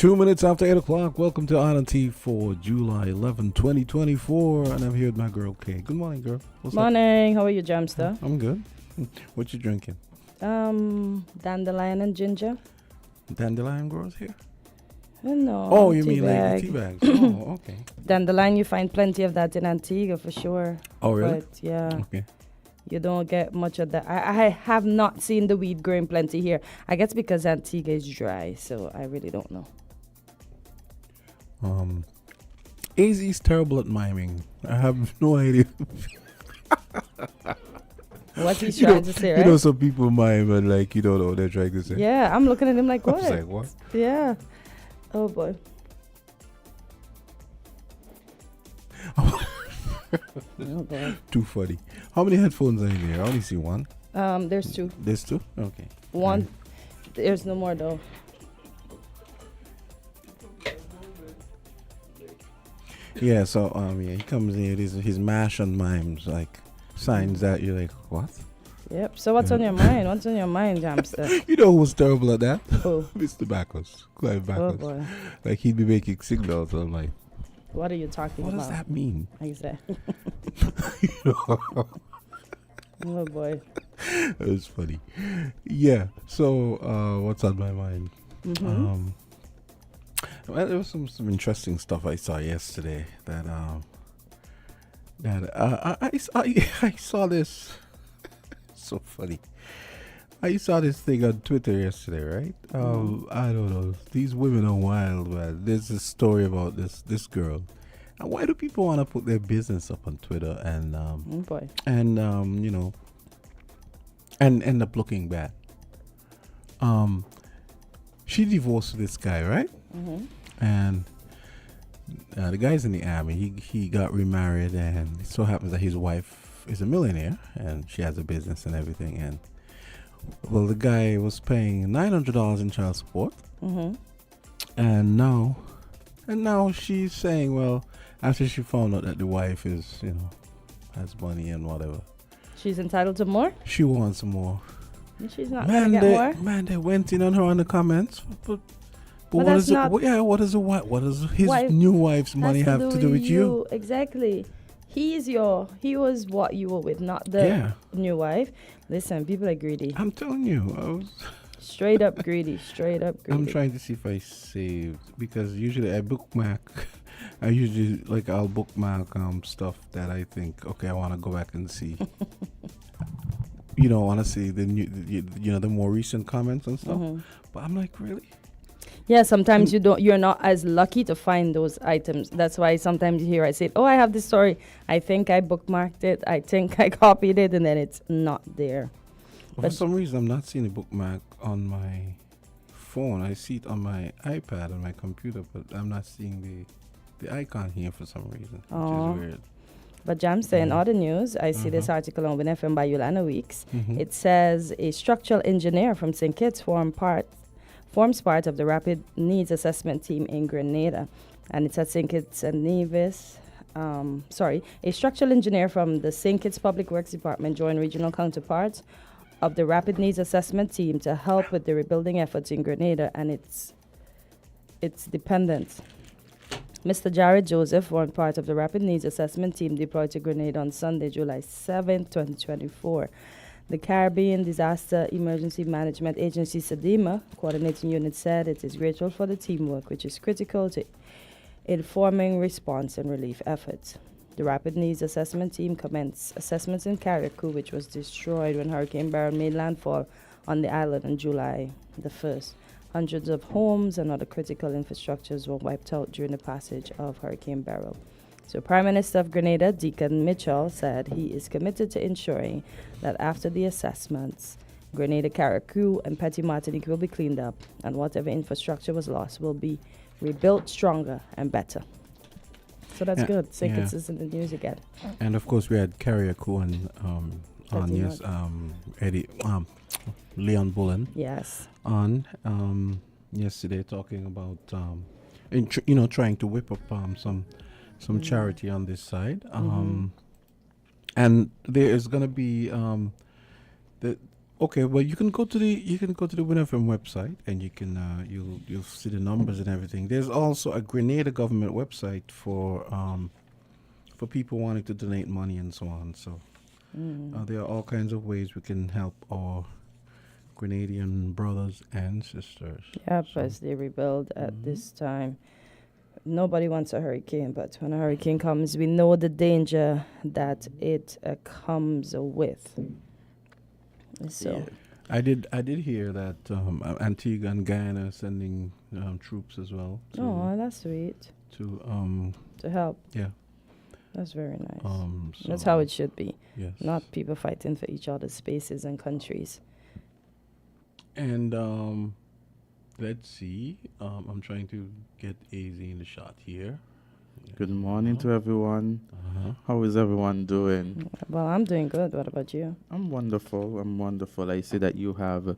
2 minutes after 8 o'clock. Welcome to Island Tea for July 11, 2024. And I'm here with my girl, Kay. Good morning, girl. What's morning. Up? How are you, Jamster? I'm good. What you drinking? Dandelion and ginger. Dandelion grows here? No. Oh, you mean like the tea bags? Oh, okay. Dandelion, you find plenty of that in Antigua for sure. Oh, really? But yeah. Okay. You don't get much of that. I have not seen the weed growing plenty here. I guess because Antigua is dry, so I really don't know. AZ's terrible at miming. I have no idea. What he's trying to say, right? You know, some people mime and like you don't know what they're trying to say. Yeah, I'm looking at him like, what? I was like, what? Yeah. Oh boy. Oh boy. Too funny. How many headphones are in here? I only see one. There's two. There's two? Okay. One. Right. There's no more though. Yeah, so he comes in, his mash and mimes, like signs that you're like, what? Yep. So what's on your mind? What's on your mind, Jamster? You know who was terrible at that? Who? Mr. Bacchus. Clive Bacchus. Oh boy. Like he'd be making signals. I'm like, what are you talking about? What does that mean? Exactly. Oh boy. It was funny. Yeah. So what's on my mind? Mm-hmm. Well, there was some interesting stuff I saw yesterday that I saw this. So funny. I saw this thing on Twitter yesterday, right? I don't know. These women are wild, man. There's a story about this girl. And why do people want to put their business up on Twitter and you know, and end up looking bad? She divorced this guy, right? Mm-hmm. And the guy's in the army. He got remarried, and it so happens that his wife is a millionaire, and she has a business and everything. And well, the guy was paying $900 in child support, and now she's saying, well, after she found out that the wife is, you know, has money and whatever, she's entitled to more. She wants more. She's not gonna get more. Man, they went in on her in the comments, but what does his new wife's money have to do with you? Exactly. He was what you were with, not the new wife. Listen, people are greedy. I'm telling you, I was straight up greedy. I'm trying to see if I saved, because usually I bookmark. I'll bookmark stuff that I think, okay, I want to go back and see. You know, want to see the new, the more recent comments and stuff. But I'm like, really? Yeah, sometimes you're not as lucky to find those items. That's why sometimes you hear I say, oh, I have this story. I think I bookmarked it. I think I copied it, and then it's not there. But for some reason, I'm not seeing a bookmark on my phone. I see it on my iPad and my computer, but I'm not seeing the icon here for some reason, which is weird. But Jamster, in other news, I see this article on WINNFM by Yolanda Weeks. It says a structural engineer from St. Kitts forms part of the Rapid Needs Assessment Team in Grenada. And it's at St. Kitts and Nevis. A structural engineer from the St. Kitts Public Works Department joined regional counterparts of the Rapid Needs Assessment Team to help with the rebuilding efforts in Grenada and its dependents. Mr. Jared Joseph formed part of the Rapid Needs Assessment Team deployed to Grenada on Sunday, July 7, 2024. The Caribbean Disaster Emergency Management Agency, SEDEMA, coordinating unit said it is grateful for the teamwork, which is critical to informing response and relief efforts. The Rapid Needs Assessment Team commenced assessments in Carriacou, which was destroyed when Hurricane Beryl made landfall on the island on July the 1st. Hundreds of homes and other critical infrastructures were wiped out during the passage of Hurricane Beryl. So Prime Minister of Grenada, Deacon Mitchell, said he is committed to ensuring that after the assessments, Grenada, Carriacou, and Petit Martinique will be cleaned up, and whatever infrastructure was lost will be rebuilt stronger and better. So that's good. St. Kitts is in the news again. And of course, we had Carriacou and Leon Bullen. Yes. On yesterday, talking about trying to whip up some charity on this side. And there is going to be Okay, well you can go to the Win FM website and you can you'll see the numbers and everything. There's also a Grenada government website for people wanting to donate money and so on. So there are all kinds of ways we can help our Grenadian brothers and sisters. Yep, So, as they rebuild at this time. Nobody wants a hurricane, but when a hurricane comes, we know the danger that it comes with. So, I did hear that Antigua and Guyana are sending troops as well. oh, that's sweet. To help. Yeah. That's very nice. So That's how it should be. Yes. Not people fighting for each other's spaces and countries. And let's see. I'm trying to get AZ in the shot here. Good morning to everyone. How is everyone doing? Well, I'm doing good. What about you? I'm wonderful. I see that you have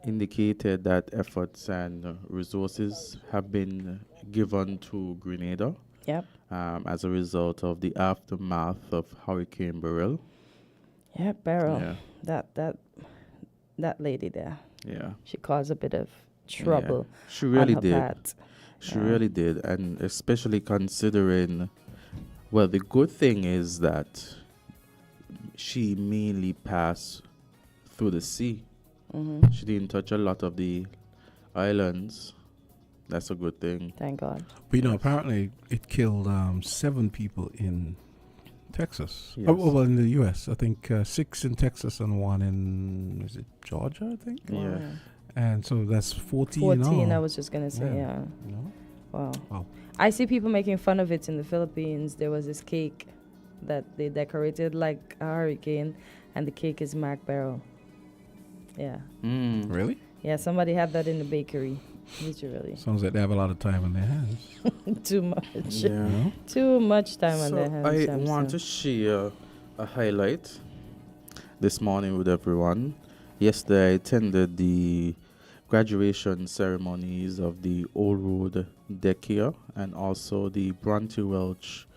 indicated that efforts and resources have been given to Grenada Yep. as a result of the aftermath of Hurricane Beryl. Yeah, Beryl. Yeah. That lady there. Yeah. She caused a bit of trouble. Yeah. She really on her did. path. She really did. And especially considering, well, the good thing is that she mainly passed through the sea. She didn't touch a lot of the islands. That's a good thing. Thank God. But apparently it killed 7 people in Texas. Yes. Well, in the U.S. I think 6 in Texas and 1 in, is it Georgia, I think? Yeah. And so that's 14 14, all. I was just going to say, yeah. You know? Wow. I see people making fun of it in the Philippines. There was this cake that they decorated like a hurricane, and the cake is Mark Beryl. Yeah. Really? Yeah, somebody had that in the bakery. Literally. Sounds like they have a lot of time on their hands. Too much. Yeah. Too much time on So their hands. I Samson. want to share a highlight this morning with everyone. Yesterday I attended the graduation ceremonies of the Old Road Daycare and also the Bronte Welch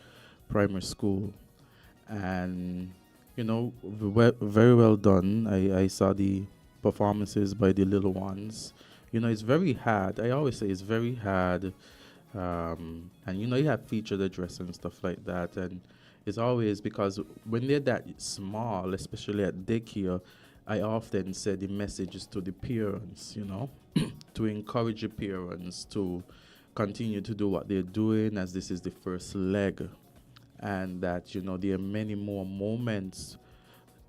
Primary School. And, very well done. I saw the performances by the little ones. It's very hard. I always say it's very hard. And, you have featured address and stuff like that. And it's always because when they're that small, especially at daycare, I often say the message is to the parents, to encourage the parents to continue to do what they're doing, as this is the first leg. And that, there are many more moments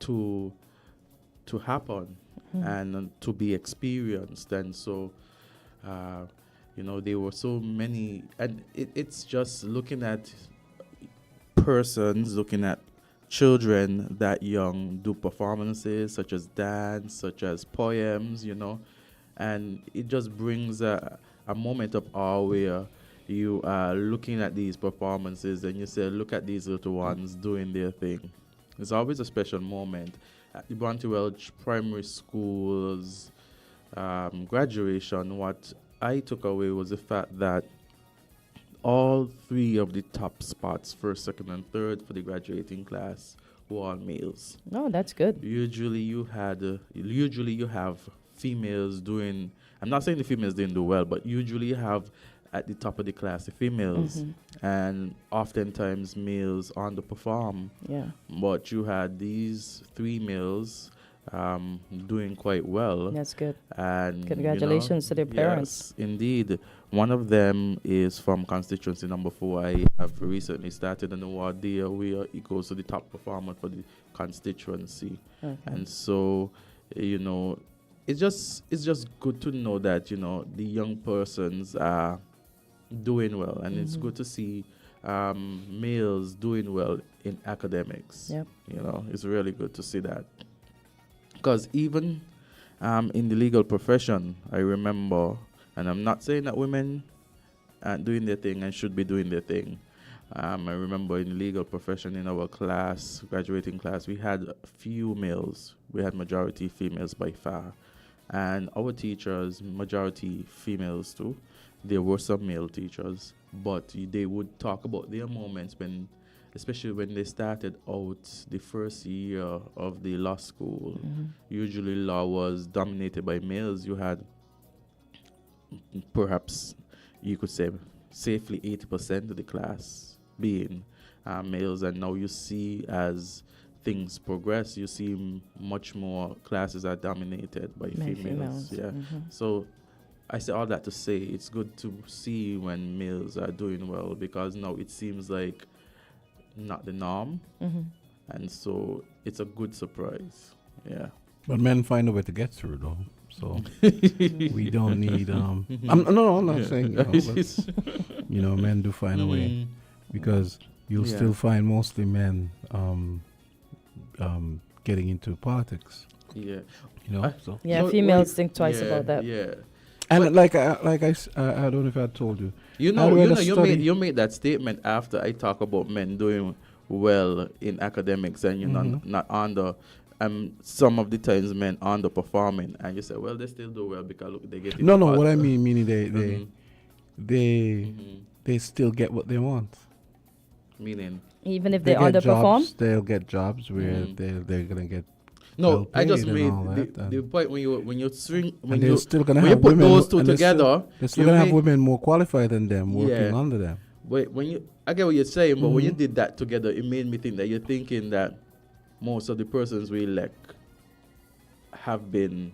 to happen and to be experienced. And so, there were so many, and it's just looking at persons, looking at children that young do performances such as dance, such as poems, and it just brings a moment of awe where you are looking at these performances and you say, look at these little ones doing their thing. It's always a special moment. At the Bronte Welch Primary School's graduation, what I took away was the fact that all 3 of the top spots, first, second, and third for the graduating class, were all males. No, that's good. Usually you have females doing, I'm not saying the females didn't do well, but usually you have at the top of the class the females, and oftentimes males underperform. Yeah. But you had these 3 males doing quite well. That's good. And congratulations to their parents. Yes, indeed. One of them is from constituency number 4. I have recently started an award there where it goes to the top performer for the constituency. Okay. And so, it's just good to know that, the young persons are doing well. And it's good to see males doing well in academics. Yep. It's really good to see that. Because even in the legal profession, I remember, and I'm not saying that women aren't doing their thing and should be doing their thing. I remember in the legal profession in our class, graduating class, we had few males. We had majority females by far. And our teachers, majority females too. There were some male teachers, but they would talk about their moments when especially when they started out the first year of the law school, usually law was dominated by males. You had perhaps, you could say, safely 80% of the class being males, and now you see as things progress, you see much more classes are dominated by females. Yeah. So I say all that to say it's good to see when males are doing well, because now it seems like not the norm, and so it's a good surprise. Yeah. But men find a way to get through, though. So we don't need. I'm not saying. But, men do find a way, because you'll still find mostly men getting into politics. Yeah. So. Yeah, No, females think twice about that. Yeah. And I don't know if I told you. You made that statement after I talk about men doing well in academics, and not under. Some of the times men underperforming, and you say, well, they still do well because look, they get. No. What I meaning they still get what they want. Meaning, even if they underperform, they'll get jobs where they're gonna get. No, I just made the point when you still gonna when have you put women, those two together, they're still gonna have women more qualified than them working under them. But I get what you're saying, but when you did that together, it made me think that you're thinking that most of the persons we elect have been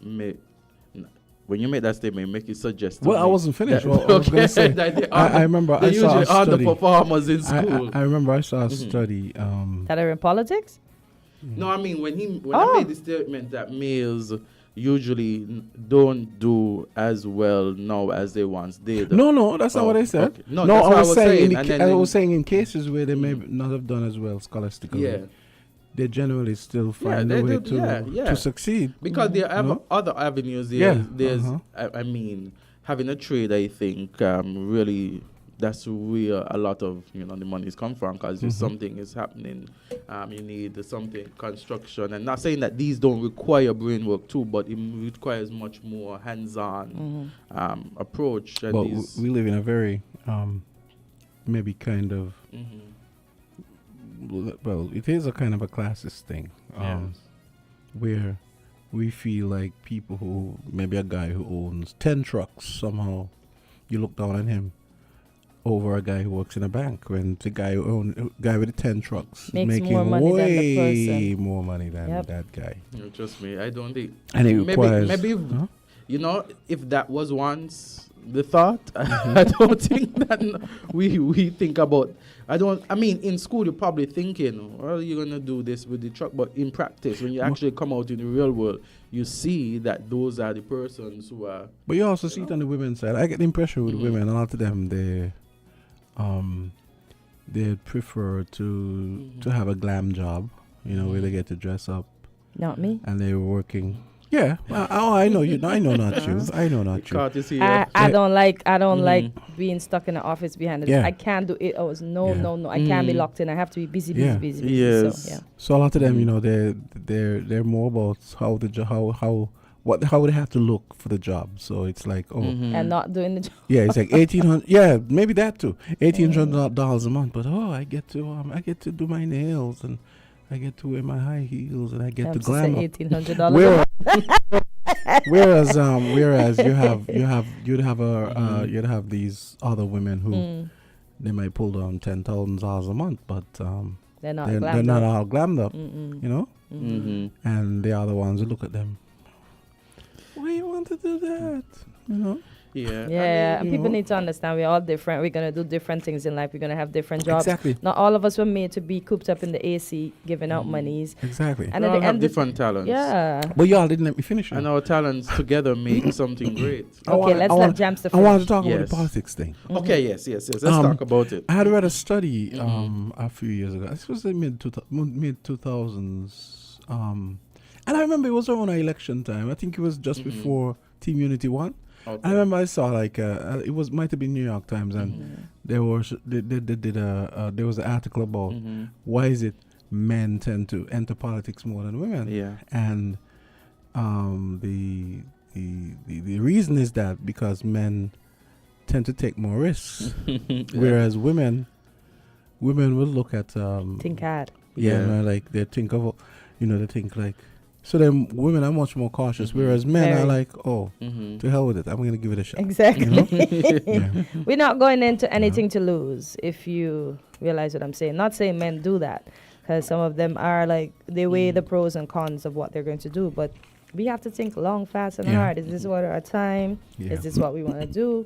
made. When you make that statement, you make it suggest. Well, I wasn't finished. I was going to say. I remember I saw a study. Underperformers in school. I remember I saw a study. that are in politics. No, I mean when I made the statement that males usually don't do as well now as they once did. No, that's not what I said. Okay. No, I was saying in cases where they may not have done as well scholastically. They generally still find a way to succeed. Because there are other avenues. There's I mean, having a trade, I think, really, that's where a lot of, the monies come from, because if something is happening, you need something, construction. And not saying that these don't require brain work too, but it requires much more hands-on approach. And but we live in a very, maybe kind of, well, it is a kind of a classist thing, where we feel like people who, maybe a guy who owns 10 trucks, somehow you look down on him over a guy who works in a bank, when the guy with the 10 trucks makes making more money way than the person. more money than that guy. Trust me, I don't think. And it requires... Maybe if that was once the thought, I don't think that we think about. I mean, in school you're probably thinking, well, you're gonna do this with the truck, but in practice, when you actually come out in the real world, you see that those are the persons who are. But you also see it on the women's side. I get the impression with women, a lot of them they prefer to have a glam job, where they get to dress up. Not me. And they're working. Yeah, I know you. I know not you. I know not you. Carty here. I don't like being stuck in the office behind it. I can't do 8 hours. No. I can't be locked in. I have to be busy. Yes. So a lot of them, they're more about how they have to look for the job. So it's like and not doing the job. Yeah, it's like $1,800. Yeah, maybe that too. $1,800 a month. But I get to do my nails, and I get to wear my high heels, and I get to glam up. $1,800. Whereas you'd have these other women who they might pull down $10,000 a month, but they're not all glammed up, and the other ones who look at them. Why you want to do that? Yeah. And people need to understand we're all different. We're going to do different things in life. We're going to have different jobs. Exactly. Not all of us were made to be cooped up in the AC, giving out monies. Exactly. And we all have different talents. Yeah. But y'all didn't let me finish. And our talents together make something great. Okay, let's let Jamster finish. I want to talk about the politics thing. Okay, yes. Let's talk about it. I had read a study a few years ago. This was the mid 2000s. And I remember it was around election time. I think it was just before Team Unity won. Okay. I remember I saw might have been New York Times, and there was an article about why is it men tend to enter politics more than women. Yeah. And the reason is that because men tend to take more risks, whereas women women will look at Think hard. yeah, no, like they think of, they think like, so then women are much more cautious, whereas men are Very. like, oh, to hell with it, I'm gonna give it a shot. Exactly. Yeah. We're not going into anything to lose, if you realize what I'm saying. Not saying men do that, because some of them are like, they weigh the pros and cons of what they're going to do, but we have to think long, fast, and Yeah. hard. Is this what our time? Yeah. Is this what we want to do?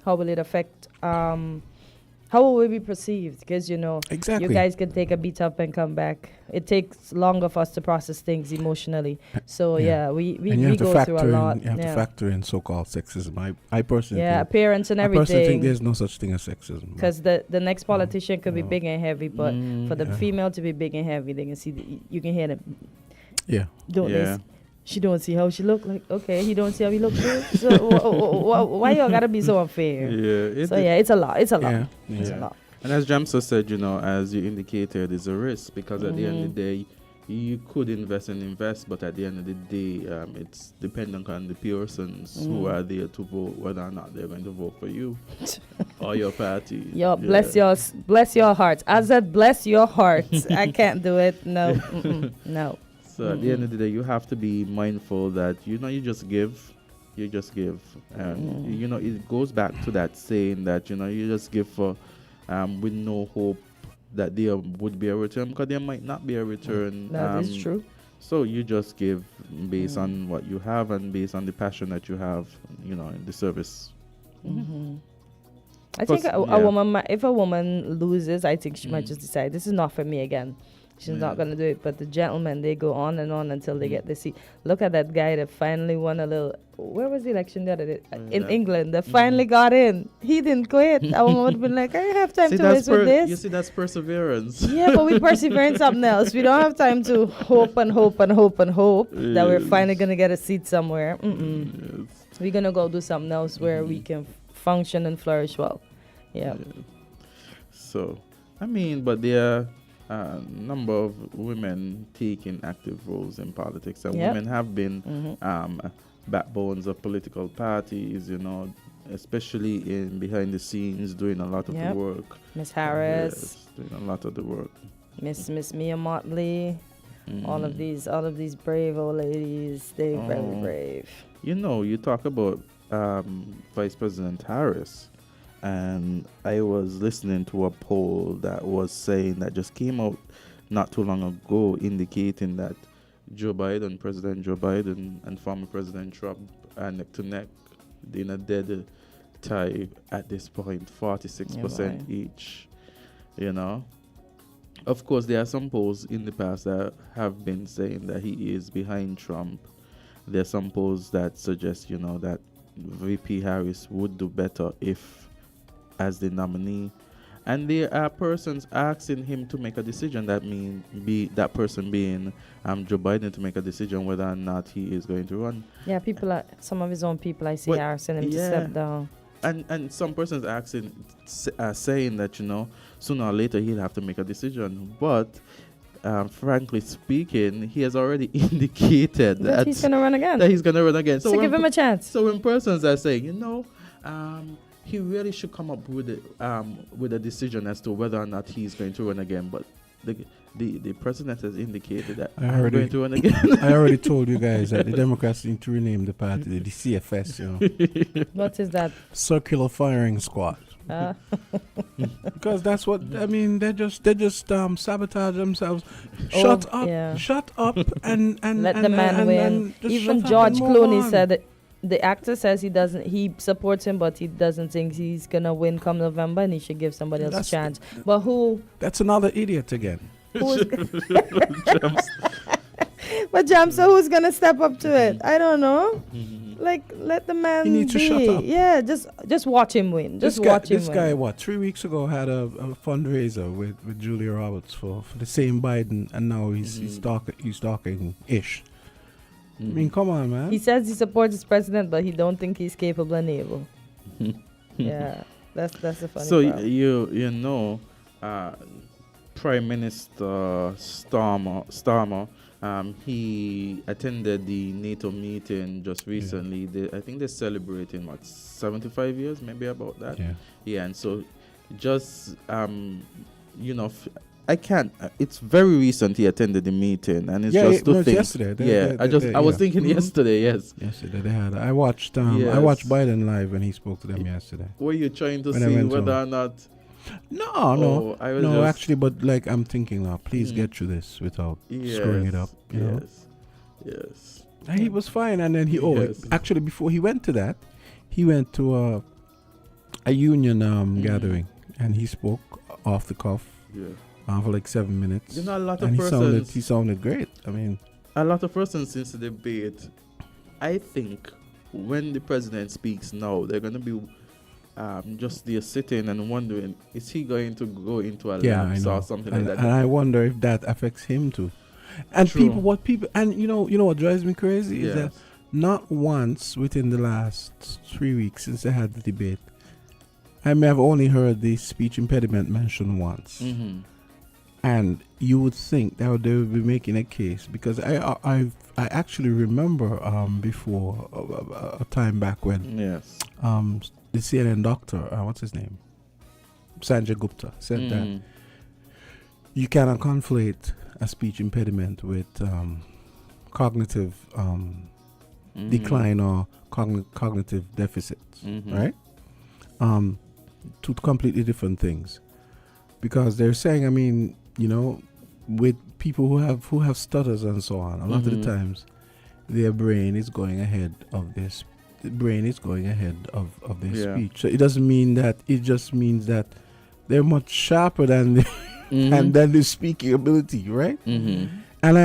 How will it affect, how will we be perceived? Because, Exactly. you guys can take a beat up and come back. It takes longer for us to process things emotionally. So, Yeah. we And you have to go through a factor lot. in. You have to factor in so-called sexism. I personally, Yeah, think, appearance and I personally think everything. there's no such thing as sexism. Because the next politician could be big and heavy, but for the yeah. female to be big and heavy, they can see, you can hear them. Yeah. Don't Yeah. they? She don't see how she look. Like, okay, he don't see how he look too. So why you gotta be so unfair? Yeah. So yeah, it's a lot. It's a lot. Yeah. It's a Yeah. lot. And as Jamsa said, as you indicated, it's a risk because at the end of the day, you could invest, but at the end of the day, it's dependent on the persons who are there to vote, whether or not they're going to vote for you or your party. Yo, bless your hearts. Azard, bless your hearts. I can't do it. No, no. So at the end of the day, you have to be mindful that, you just give. And, it goes back to that saying that, you just give for, with no hope that there would be a return, because there might not be a return. That is true. So you just give based on what you have and based on the passion that you have, in the service. I think a woman, if a woman loses, I think she might just decide, this is not for me again. She's not going to do it. But the gentlemen, they go on and on until they get the seat. Look at that guy that finally won a little. Where was the election the other day? In England. That finally got in. He didn't quit. I would have been like, I have time to waste with this. You see, that's perseverance. Yeah, but we persevere in something else. We don't have time to hope and hope and hope and hope that we're finally going to get a seat somewhere. We're going to go do something else where we can function and flourish well. Yeah. So, but there are a number of women taking active roles in politics, and women have been backbones of political parties, especially in behind the scenes, doing a lot of the work. Miss Harris. Yes, doing a lot of the work. Miss Mia Motley. All of these brave old ladies, they're very brave. You talk about Vice President Harris, and I was listening to a poll that was saying that just came out not too long ago, indicating that President Joe Biden and former President Trump are neck to neck in a dead tie at this point, 46% each. Of course, there are some polls in the past that have been saying that he is behind Trump. There are some polls that suggest, that VP Harris would do better if as the nominee. And there are persons asking him to make a decision. That person being Joe Biden, to make a decision whether or not he is going to run. Yeah, some of his own people I see are asking him to step down. And some persons saying that, sooner or later he'll have to make a decision. But frankly speaking, he has already indicated that he's going to run again. That he's going to run again. So give him a chance. So when persons are saying, he really should come up with a decision as to whether or not he's going to run again. But the president has indicated that I'm going to run again. I already told you guys that the Democrats need to rename the party the CFS. What is that? Circular Firing Squad. Because that's what They just sabotage themselves. Shut up, and let the man win. Even George Clooney said that. The actor says he supports him, but he doesn't think he's gonna win come November, and he should give somebody else a chance. But who? That's another idiot again. But Jamsa, who's gonna step up to it? I don't know. Like, let the man. He needs to shut up. Yeah, just watch him win. Just watch him win. This guy, 3 weeks ago, had a fundraiser with Julia Roberts for the same Biden, and now he's talking ish. I mean, come on, man. He says he supports his president, but he don't think he's capable and able. Yeah, that's the funny So part. Prime Minister Starmer, he attended the NATO meeting just recently. I think they're celebrating 75 years, maybe about that. Yeah. Yeah, and so just you know, I can't. It's very recent he attended the meeting, and it's Yeah, just to no, it's think. yesterday. I was thinking Mhm. yesterday. Yes. Yesterday they had. I watched Biden live when he spoke to them yesterday. Were you trying to When I see went whether to- or not? No, I was no. just- Actually, but like I'm thinking now, please Mm. get through this without screwing it up. You know, Yes. and he was fine. And then Yes. actually before he went to that, he went to a union gathering, and he spoke off the cuff Yeah. for like 7 minutes. You know, a lot of and persons. he sounded great. I mean, A lot of persons since the debate, I think, when the president speaks now, they're going to be just there sitting and wondering, is he going to go into a yeah, I lapse know. or something and, like and that? I wonder if that affects him too. And True. people, and you know what drives me crazy is that Yes. not once within the last 3 weeks since I had the debate, I may have only heard the speech impediment mentioned once. Mm-hmm. And you would think that they would be making a case, because I actually remember before a time back when Yes. the CNN doctor, what's his name, Sanjay Gupta, said that Mhm. you cannot conflate a speech impediment with cognitive Mhm. decline or cognitive deficits, Mhm. right? Two completely different things, because they're saying, I mean, you know, with people who have stutters and so on, a lot of the Mhm. times their brain is going ahead of this. The brain is going ahead of their Yeah. speech. So it doesn't mean that. It just means that they're much sharper than the Mhm. and then the speaking ability, right? Mhm. And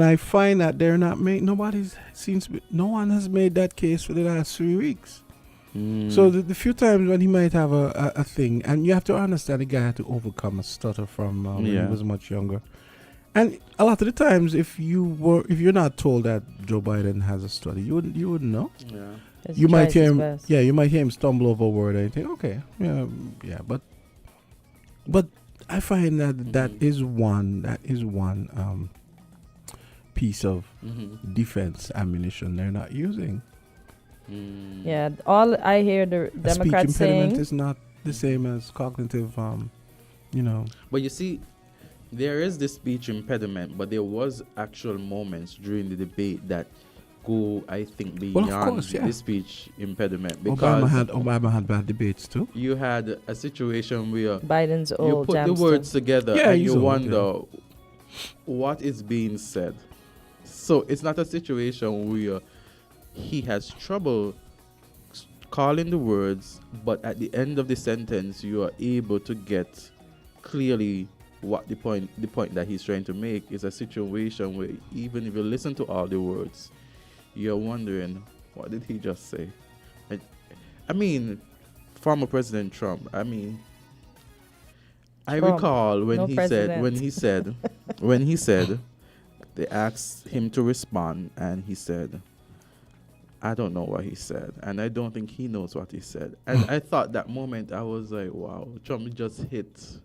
I find that they're not made. No one has made that case for the last 3 weeks. Mm. So the few times when he might have a thing, and you have to understand, the guy had to overcome a stutter from when Yeah. he was much younger. And a lot of the times, if you're not told that Joe Biden has a stutter, you wouldn't know. Yeah. Just You might tries hear his him, best. you might hear him stumble over a word, and you think, okay, yeah, but I find that that is one piece of Mhm. defense ammunition they're not using. Mm. Yeah, all I hear the A speech Democrats impediment saying. is not the same as cognitive, you know. But you see, there is this speech impediment, but there was actual moments during the debate that go, I think, Well, of beyond course, yeah. the speech impediment, because Obama had bad debates too. you had a situation where Biden's you old put the jamster. words together Yeah, and he's you old, wonder what is being said. So it's not a situation where he has trouble calling the words, but at the end of the sentence you are able to get clearly what the point that he's trying to make. Is a situation where even if you listen to all the words, you're wondering, what did he just say? I mean, former President Trump, I Trump, recall when no he president. said they asked him to respond, and he said, I don't know what he said, and I don't think he knows what he said. And I thought that moment, I was like, wow, Trump just hit.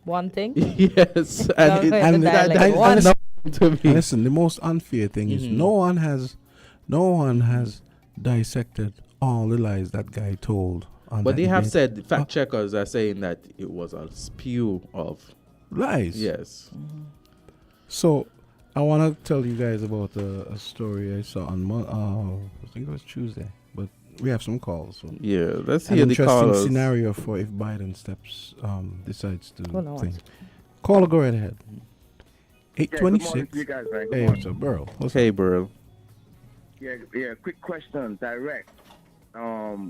One thing. Yes, No, and the dialect. that One- to me. And listen, the most unfair thing is Mhm. no one has dissected all the lies that guy told. But they have debate. said, fact checkers are saying that it was a spew of lies. yes. So I want to tell you guys about a story I saw on I think it was Tuesday, but we have some calls. So. Yeah, let's An hear the interesting callers. scenario for if Biden decides to Hold on. think. Caller, go right ahead. Yeah, good morning 826. to you guys, man. Good Hey, morning. what's up, Burl? What's Hey, up? bro. Yeah, quick question, direct.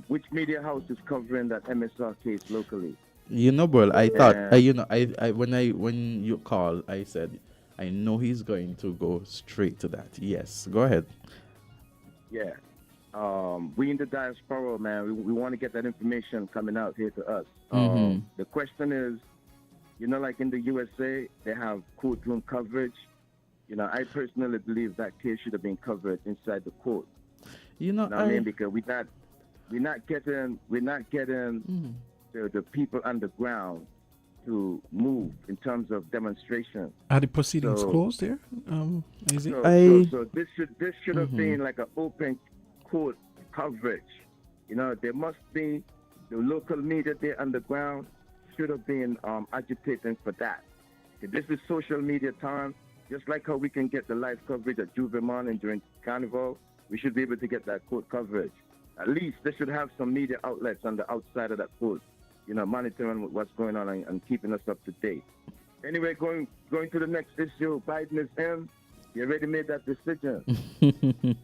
Which media house is covering that MSR case locally? You know, bro, I thought, Yeah. when you call, I said, I know he's going to go straight to that. Yes, go ahead. Yeah. We in the diaspora, man, we want to get that information coming out here to us. Mhm. The question is, like in the USA, they have courtroom coverage. I personally believe that case should have been covered inside the court. You know, You know what I mean? Because we're not getting Mhm. the people underground to move in terms of demonstration. Are the proceedings So- closed here? Is it? So this should have Mhm. been like an open court coverage. There must be the local media there underground should have been agitating for that. This is social media time. Just like how we can get the live coverage at Juvenile and during Carnival, we should be able to get that court coverage. At least they should have some media outlets on the outside of that court, monitoring what's going on and keeping us up to date. Anyway, going to the next issue, Biden is in. He already made that decision.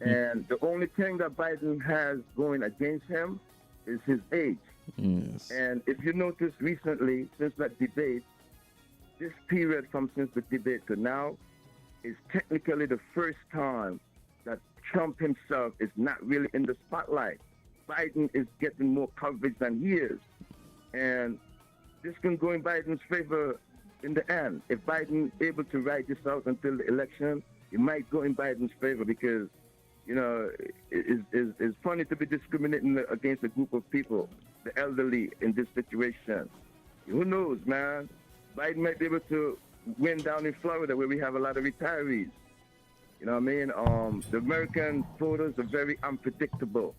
And the only thing that Biden has going against him is his age. Yes. And if you notice recently, since that debate, this period from since the debate to now is technically the first time that Trump himself is not really in the spotlight. Biden is getting more coverage than he is. And this can go in Biden's favor in the end. If Biden able to ride this out until the election, it might go in Biden's favor because, it's funny to be discriminating against a group of people, the elderly, in this situation. Who knows, man? Biden might be able to win down in Florida where we have a lot of retirees. You know what I mean? The American voters are very unpredictable.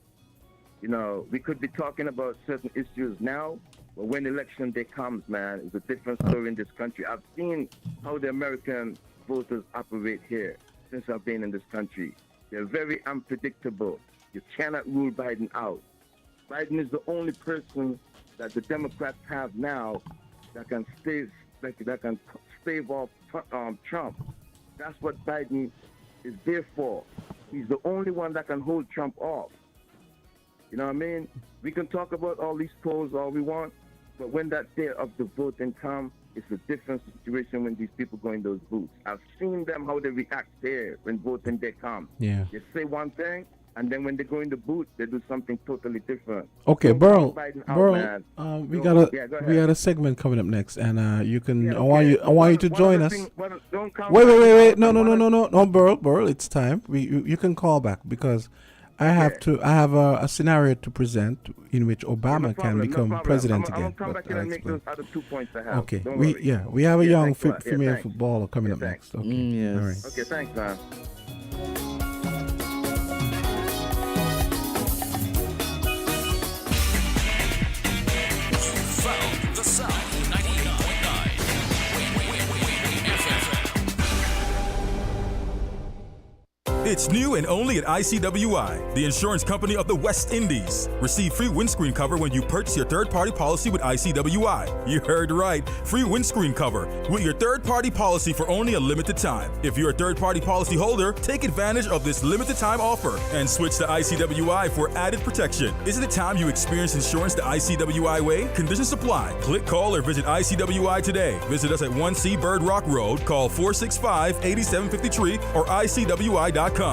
We could be talking about certain issues now, but when election day comes, man, it's a different story in this country. I've seen how the American voters operate here since I've been in this country. They're very unpredictable. You cannot rule Biden out. Biden is the only person that the Democrats have now that can stave off Trump. That's what Biden is there for. He's the only one that can hold Trump off. You know what I mean? We can talk about all these polls all we want, but when that day of the voting comes, it's a different situation when these people go in those booths. I've seen them, how they react there when voting day comes. Yeah. They say one thing, and then when they go in the booth, they do something totally different. Okay, Don't Burl. count Biden out, Burl, man. we Go got ahead. a segment coming up next, and you can. Yeah, I want you to One of join the us. don't count Wait. Biden out. No, Burl. It's time. You can call back because I have a scenario to present in which Obama can become president I'm again. come but back in I'll and make explain. those other 2 points I have. Okay, Don't we worry. have a young thanks a lot. female thanks. footballer coming up thanks. next. Okay, Yes. all right. Okay, thanks, man. Found the sound 98.9 It's new and only at ICWI, the insurance company of the West Indies. Receive free windscreen cover when you purchase your third-party policy with ICWI. You heard right, free windscreen cover with your third-party policy for only a limited time. If you're a third-party policy holder, take advantage of this limited time offer and switch to ICWI for added protection. Is it the time you experience insurance the ICWI way? Conditions apply. Click, call, or visit ICWI today. Visit us at 1C Bird Rock Road. Call 465-8753 or ICWI.com. Here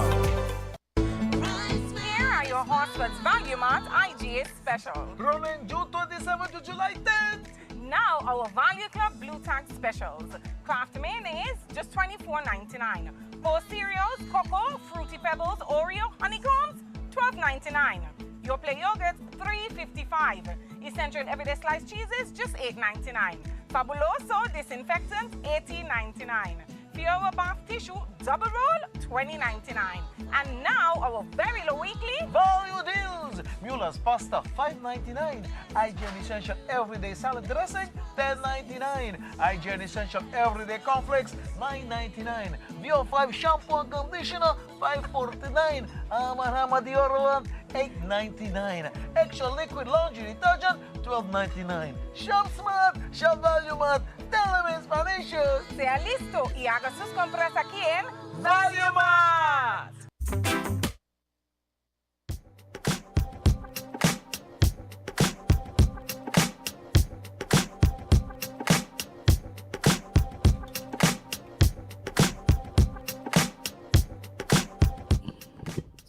are your Horsewords Value Mart IGA special. Running June 27th to July 10th. Now our Value Club Blue Tag specials. Kraft mayonnaise, just $24.99. Post cereals, cocoa, fruity pebbles, Oreo, honeycombs, $12.99. Your Play yogurt, $3.55. Essential everyday sliced cheeses, just $8.99. Fabuloso disinfectant, $18.99. Pure bath tissue, double roll, $20.99. And now our very low weekly Value deals. Mueller's pasta, $5.99. IGN Essential Everyday Salad Dressing, $10.99. IGN Essential Everyday Cornflakes, $9.99. VO5 Shampoo and Conditioner, $5.49. Amarama Deodorant, $8.99. Extra Liquid Laundry Detergent, $12.99. Shop Smart, Shop Value Mart. Tell them in Spanish. sea listo y haga sus compras aquí en Value Mart.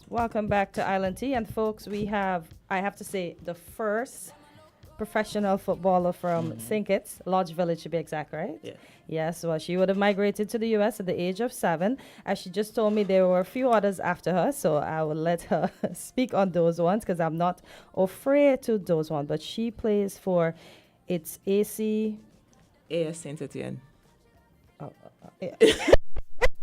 Welcome back to Island Tea, and folks, I have to say, the first professional footballer from St. Kitts, Lodge Village to be exact, right? Yeah. Yes, well, she would have migrated to the U.S. at the age of 7. As she just told me, there were a few others after her, so I will let her speak on those ones because I'm not afraid to those ones. But she plays for, it's AC. AS Saint Etienne.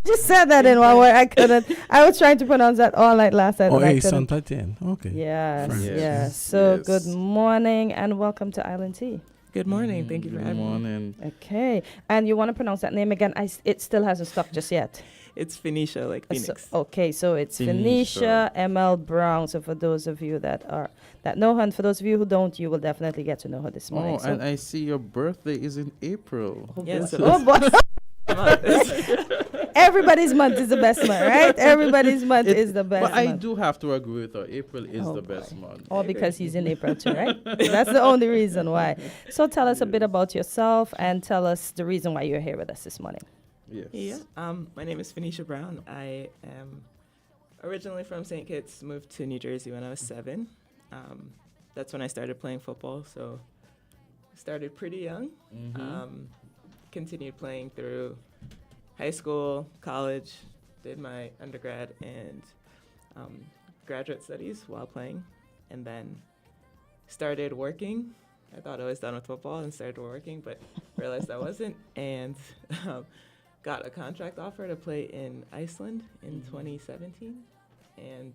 Just said that in one word. I couldn't. I was trying to pronounce that all night last night. and I couldn't. Santa Tien. Okay. Yes, France. yes. So Yes. good morning and welcome to Island Tea. Good morning. Thank you for Good having me. morning. Okay. And you want to pronounce that name again? It still hasn't stuck just yet. It's Phoenicia, like Phoenix. So it's Phoenicia. Phoenicia ML Brown. So for those of you that know her, and for those of you who don't, you will definitely get to know her this morning. Oh, and I see your birthday is in April. Yes. Oh boy. Everybody's month is the best month, right? Everybody's month is the best But I month. do have to agree with her. April is Oh, the best month. All because he's in April too, right? That's the only reason why. So tell us a bit about yourself and tell us the reason why you're here with us this morning. Yes. Yeah. My name is Phoenicia Brown. I am originally from St. Kitts, moved to New Jersey when I was 7. That's when I started playing football. So started pretty young. Continued playing through high school, college, did my undergrad and graduate studies while playing, and then started working. I thought I was done with football and started working, but realized I wasn't, and got a contract offer to play in Iceland in 2017, and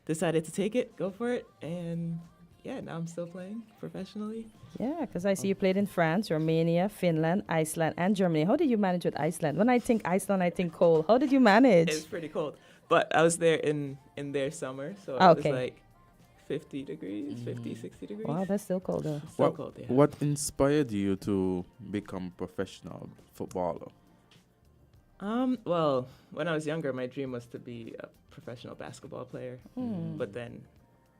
decided to take it, go for it, and yeah, now I'm still playing professionally. Yeah, because I see you played in France, Romania, Finland, Iceland, and Germany. How did you manage with Iceland? When I think Iceland, I think cold. How did you manage? It's pretty cold, but I was there in their summer, so it Okay. was like 50 degrees, 50, 60 degrees. Wow, that's still cold though. Still cold, yeah. What inspired you to become a professional footballer? Well, when I was younger, my dream was to be a professional basketball player, but then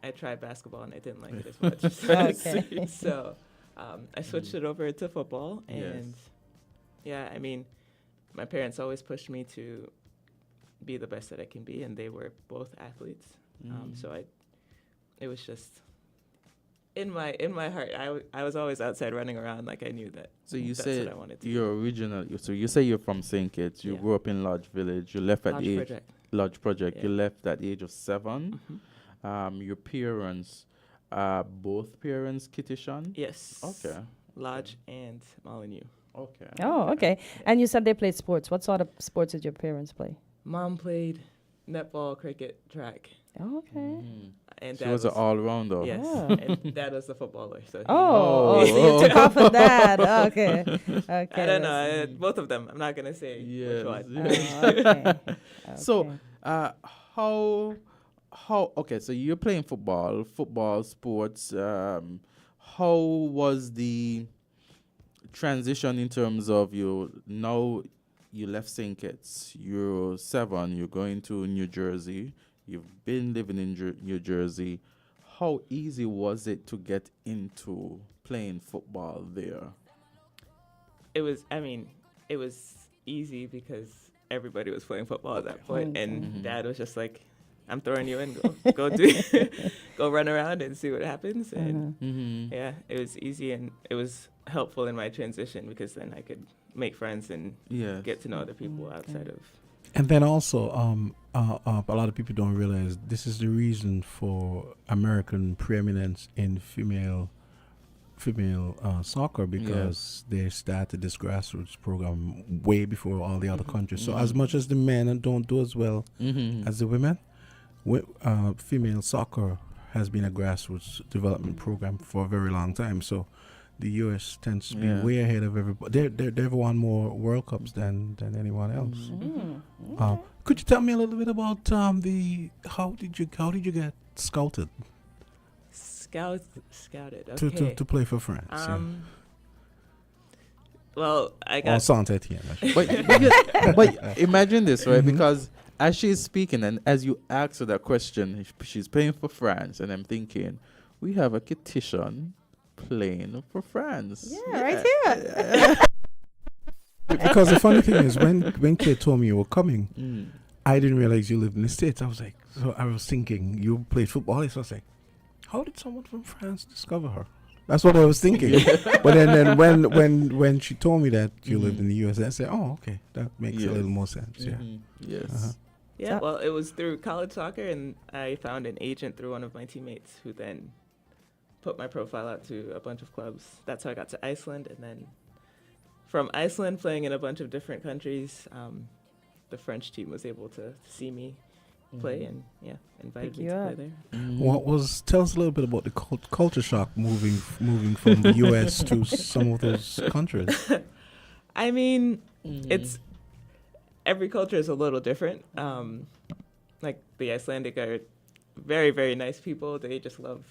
I tried basketball and I didn't like it as much. Okay. So I switched it over to football, and yeah, I mean, my parents always pushed me to be the best that I can be, and they were both athletes. So it was just in my heart. I was always outside running around, like I knew that. So you that's say what I wanted to do. you're original. So you say you're from St. Kitts. You Yeah. grew up in Lodge Village. You left at Lodge the age Project. Lodge Project. Yeah. You left at the age of 7. Your parents, both parents Kittitian. Yes. Okay. Lodge and Molyneux. Okay. Oh, okay. And you said they played sports. What sort of sports did your parents play? Mom played netball, cricket, track, Oh, okay. and She dad was an all-rounder. yes, Oh. and dad was the footballer. So he- Oh, so you took off of that. Okay. Okay. I don't know. that's- Both of them. I'm not gonna say Yes. which one. Oh, okay. So, Okay. how? Okay, so you're playing football sports. How was the transition in terms of you left St. Kitts, you're 7, you're going to New Jersey, you've been living in New Jersey. How easy was it to get into playing football there? It was. I mean, it was easy because everybody was playing football at that point, and dad was just like, "I'm throwing you in. Go do, go run around and see what happens." And yeah, it was easy and it was helpful in my transition because then I could make friends and get to know other people outside of. And then also, a lot of people don't realize this is the reason for American preeminence in female soccer, because they started this grassroots program way before all the other countries. So as much as the men don't do as well as the women, female soccer has been a grassroots development program for a very long time. So the U.S. tends to be way ahead of everybody. They've won more World Cups than anyone else. Could you tell me a little bit about how did you get scouted Scouted. Okay. to play for France? Well, I Or got. Saint-Étienne, actually. But imagine this, right? Because as she's speaking and as you ask her that question, she's playing for France, and I'm thinking, we have a Kittitian playing for France. Yeah, right here. Because the funny thing is, when Kate told me you were coming, I didn't realize you lived in the States. I was thinking you played football. So I was like, how did someone from France discover her? That's what I was thinking. But then when she told me that you lived in the US, I said, oh, okay, that makes a little more sense. Yeah. Yes. Yeah, well, it was through college soccer, and I found an agent through one of my teammates who then put my profile out to a bunch of clubs. That's how I got to Iceland, and then from Iceland, playing in a bunch of different countries, the French team was able to see me, play, and invited Pick me you to up. play there. Tell us a little bit about the culture shock moving from the U.S. to some of those countries. I mean, it's every culture is a little different. Like the Icelandic are very, very nice people. They just love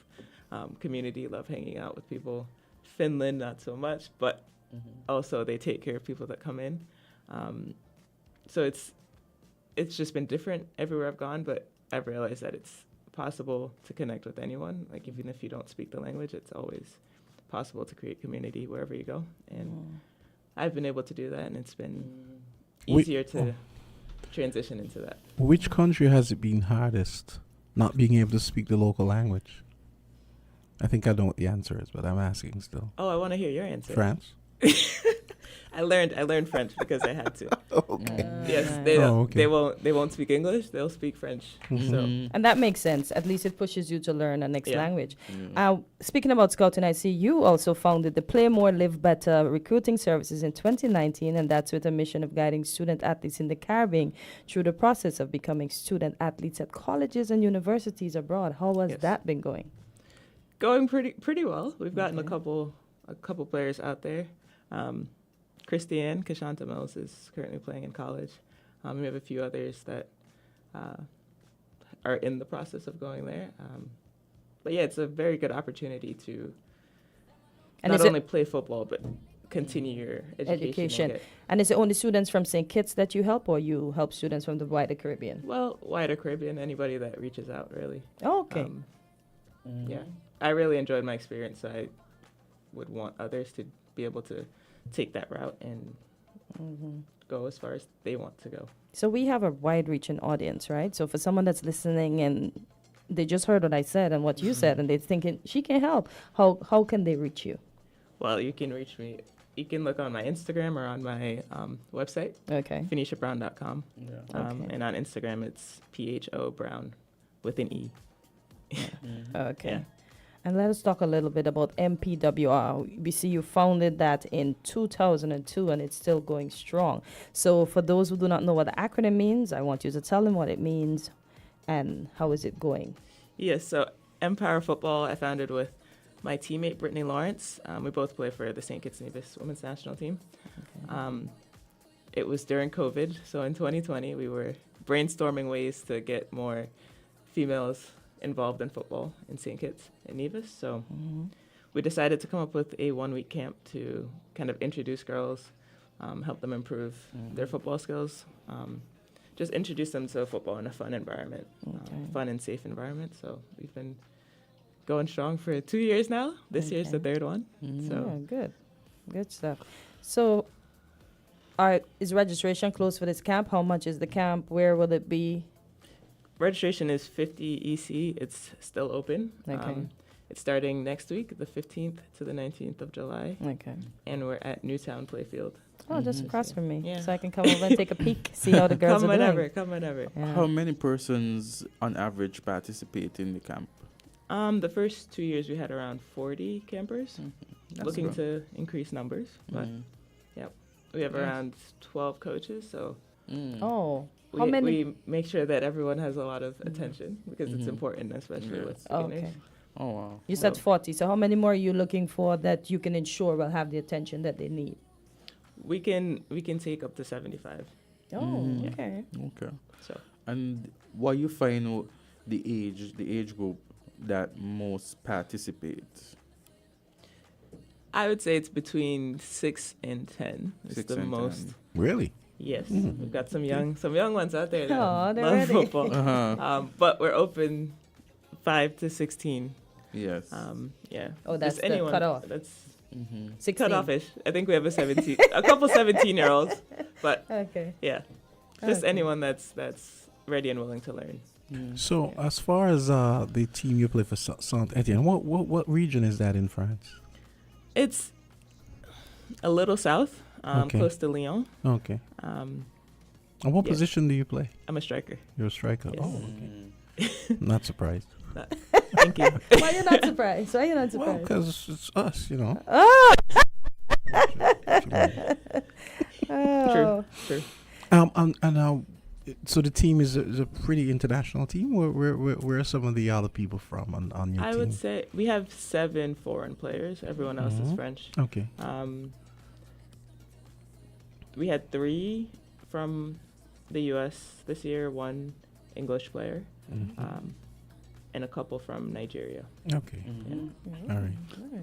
community, love hanging out with people. Finland, not so much, but also they take care of people that come in. So it's just been different everywhere I've gone, but I've realized that it's possible to connect with anyone. Like even if you don't speak the language, it's always possible to create community wherever you go. And I've been able to do that, and it's been easier to transition into that. Which country has it been hardest not being able to speak the local language? I think I know what the answer is, but I'm asking still. Oh, I want to hear your answer. France? I learned French because I had to. Okay. Yes, they won't speak English. They'll speak French. So And that makes sense. At least it pushes you to learn a next Yeah. language. Speaking about scouting, I see you also founded the Play More, Live Better recruiting services in 2019, and that's with a mission of guiding student athletes in the Caribbean through the process of becoming student athletes at colleges and universities abroad. How has Yes. that been going? going pretty well. We've gotten a couple players out there. Christiane Kashanta Mills is currently playing in college. We have a few others that are in the process of going there. But yeah, it's a very good opportunity to not only play football, but continue your education. And is it only students from St. Kitts that you help, or you help students from the wider Caribbean? Well, wider Caribbean, anybody that reaches out, really. Oh, okay. Yeah, I really enjoyed my experience. I would want others to be able to take that route and go as far as they want to go. So we have a wide-reaching audience, right? So for someone that's listening and they just heard what I said and what you said, and they're thinking, she can help, how can they reach you? Well, you can reach me. You can look on my Instagram or on my website, PhoeniciaBrown.com. And on Instagram, it's PHO Brown with an E. Okay. Yeah. And let us talk a little bit about MPWR. We see you founded that in 2002, and it's still going strong. So for those who do not know what the acronym means, I want you to tell them what it means and how is it going. Yes, so Empower Football I founded with my teammate, Brittany Lawrence. We both play for the St. Kitts Nevis women's national team. It was during COVID, so in 2020, we were brainstorming ways to get more females involved in football in St. Kitts and Nevis. So we decided to come up with a 1-week camp to kind of introduce girls, help them improve their football skills, just introduce them to football in a fun environment, fun and safe environment. So we've been going strong for 2 years now. This year's the third one. So Yeah, good stuff. So is registration closed for this camp? How much is the camp? Where will it be? registration is 50 EC. It's still open. Okay. It's starting next week, the 15th to the 19th of July. Okay. And we're at Newtown Playfield. Oh, just across from me. Yeah. So I can come over and take a peek, see how the girls come are whenever, doing. Come whenever. Yeah. How many persons on average participate in the camp? The first 2 years we had around 40 campers, looking to increase numbers. But we have around 12 coaches, so Oh, how many? we make sure that everyone has a lot of attention because it's important, especially with beginners. Okay. Oh, wow. You said 40. So how many more are you looking for that you can ensure will have the attention that they need? We can take up to 75. Oh, okay. Okay. So And what you find the age group that most participate? I would say it's between 6 and 10. It's 6 the and most. 10. Really? Yes, we've got some young ones out there that Aw, they're love ready. football. But we're open 5 to 16. Yes. Yeah. Oh, that's Just the anyone. cutoff. That's 16. cutoff-ish. I think we have a couple 17-year-olds, but Okay. yeah, just Okay. anyone that's ready and willing to learn. So, as far as the team you play for Saint Etienne, what region is that in France? It's a little south, Okay. close to Lyon. Okay. And what yeah. position do you play? I'm a striker. You're a striker. Yes. Oh, okay. Not surprised. Thank you. Why are you not surprised? Why are you not Well, surprised? because it's us, you know. Oh. True. Oh. True. And now, So the team is a pretty international team. Where are some of the other people from on your I team? would say we have 7 foreign players. Everyone else is French. Okay. We had 3 from the U.S. this year, 1 English player, and a couple from Nigeria. Okay. All right.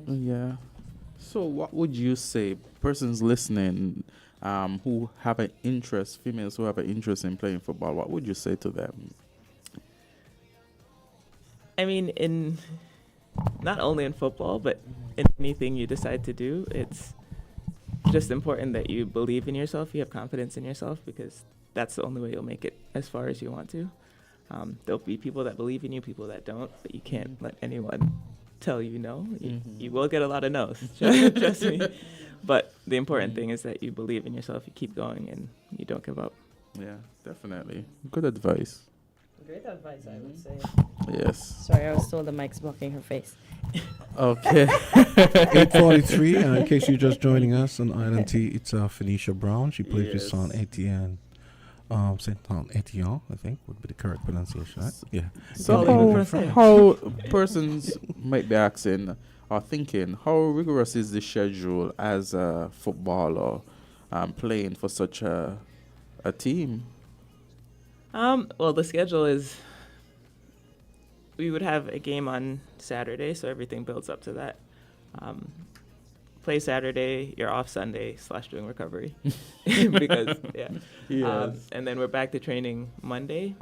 Yeah. So what would you say, persons listening who have an interest, females who have an interest in playing football, what would you say to them? I mean, in not only in football, but in anything you decide to do, it's just important that you believe in yourself, you have confidence in yourself, because that's the only way you'll make it as far as you want to. There'll be people that believe in you, people that don't, but you can't let anyone tell you no. You will get a lot of no's, trust me. But the important thing is that you believe in yourself, you keep going, and you don't give up. Yeah, definitely. Good advice. Great advice, I would say. Yes. Sorry, I was told the mic's blocking her face. Okay. 8:43. In case you're just joining us on Island T, it's Phoenicia Brown. She plays with Saint Etienne. Saint Etienne, I think would be the correct pronunciation. Right? Yeah. So how persons might be asking or thinking, how rigorous is the schedule as a footballer playing for such a team? Well, the schedule is we would have a game on Saturday, so everything builds up to that. Play Saturday, you're off Sunday / doing recovery. Because, and then we're back to training Monday.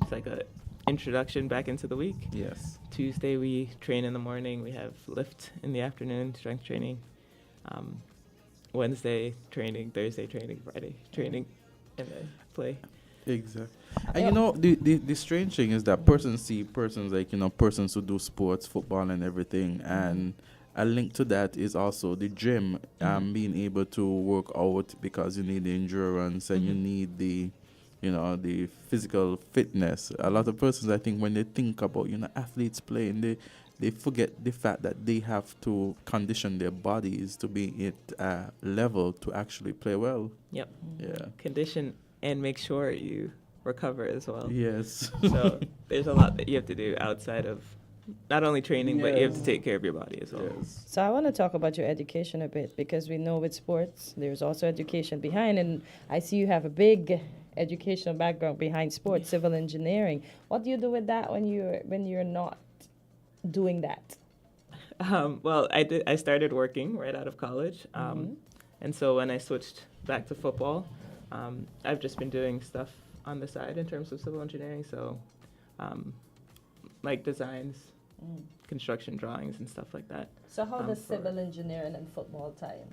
It's like a introduction back into the week. Yes. Tuesday, we train in the morning. We have lift in the afternoon, strength training. Wednesday, training. Thursday, training. Friday, training. And then play. Exactly. And you know, the strange thing is that persons see persons like, you know, persons who do sports, football and everything, and a link to that is also the gym, being able to work out, because you need the endurance and you need the, you know, the physical fitness. A lot of persons, I think, when they think about, you know, athletes playing, they forget the fact that they have to condition their bodies to be at a level to actually play well. Yep. Yeah. Condition and make sure you recover as well. Yes. So there's a lot that you have to do outside of not only training, but you have to take care of your body as well. Yes. So I want to talk about your education a bit, because we know with sports, there's also education behind, and I see you have a big educational background behind sports, civil engineering. What do you do with that when you're not doing that? Well, I started working right out of college, and so when I switched back to football, I've just been doing stuff on the side in terms of civil engineering, so like designs, construction drawings, and stuff like that. So how does civil engineering and football tie in?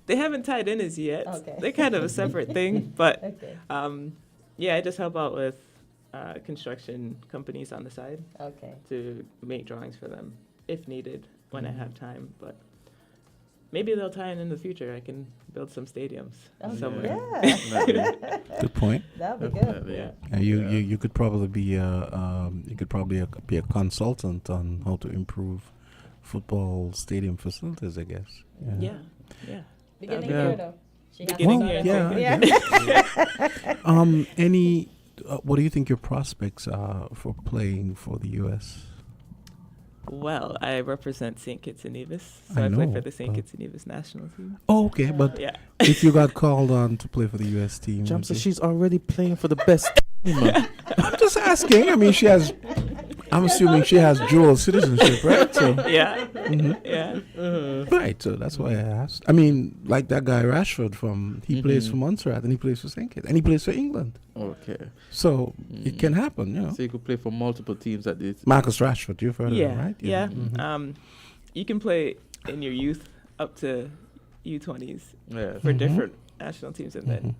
They haven't tied in as yet. Okay. They're kind of a separate thing, but Okay. I just help out with construction companies on the side to make drawings for them if needed when I have time. But maybe they'll tie in the future. I can build some stadiums somewhere. Yeah. Good point. That'd be good. Yeah. You could probably be a consultant on how to improve football stadium facilities, I guess. Yeah. Beginning here though. She has Beginning to here. start. What do you think your prospects are for playing for the U.S.? Well, I represent St. Kitts and Nevis, so I I play know, for the St. Kitts and Nevis national team. Oh, okay, but Yeah. if you got called on to play for the U.S. team, Jam would says you- she's already playing for the best team. I'm just asking. I mean, I'm assuming she has dual citizenship, right? So, Yeah. Yeah. right. So that's why I asked. I mean, like that guy Rashford he plays for Montserrat and he plays for St. Kitts and he plays for England. Okay. So it can happen, you know. So you could play for multiple teams at this. Marcus Rashford, you've heard of him, right? Yeah. You can play in your youth up to U20s Yeah. for different national teams, and then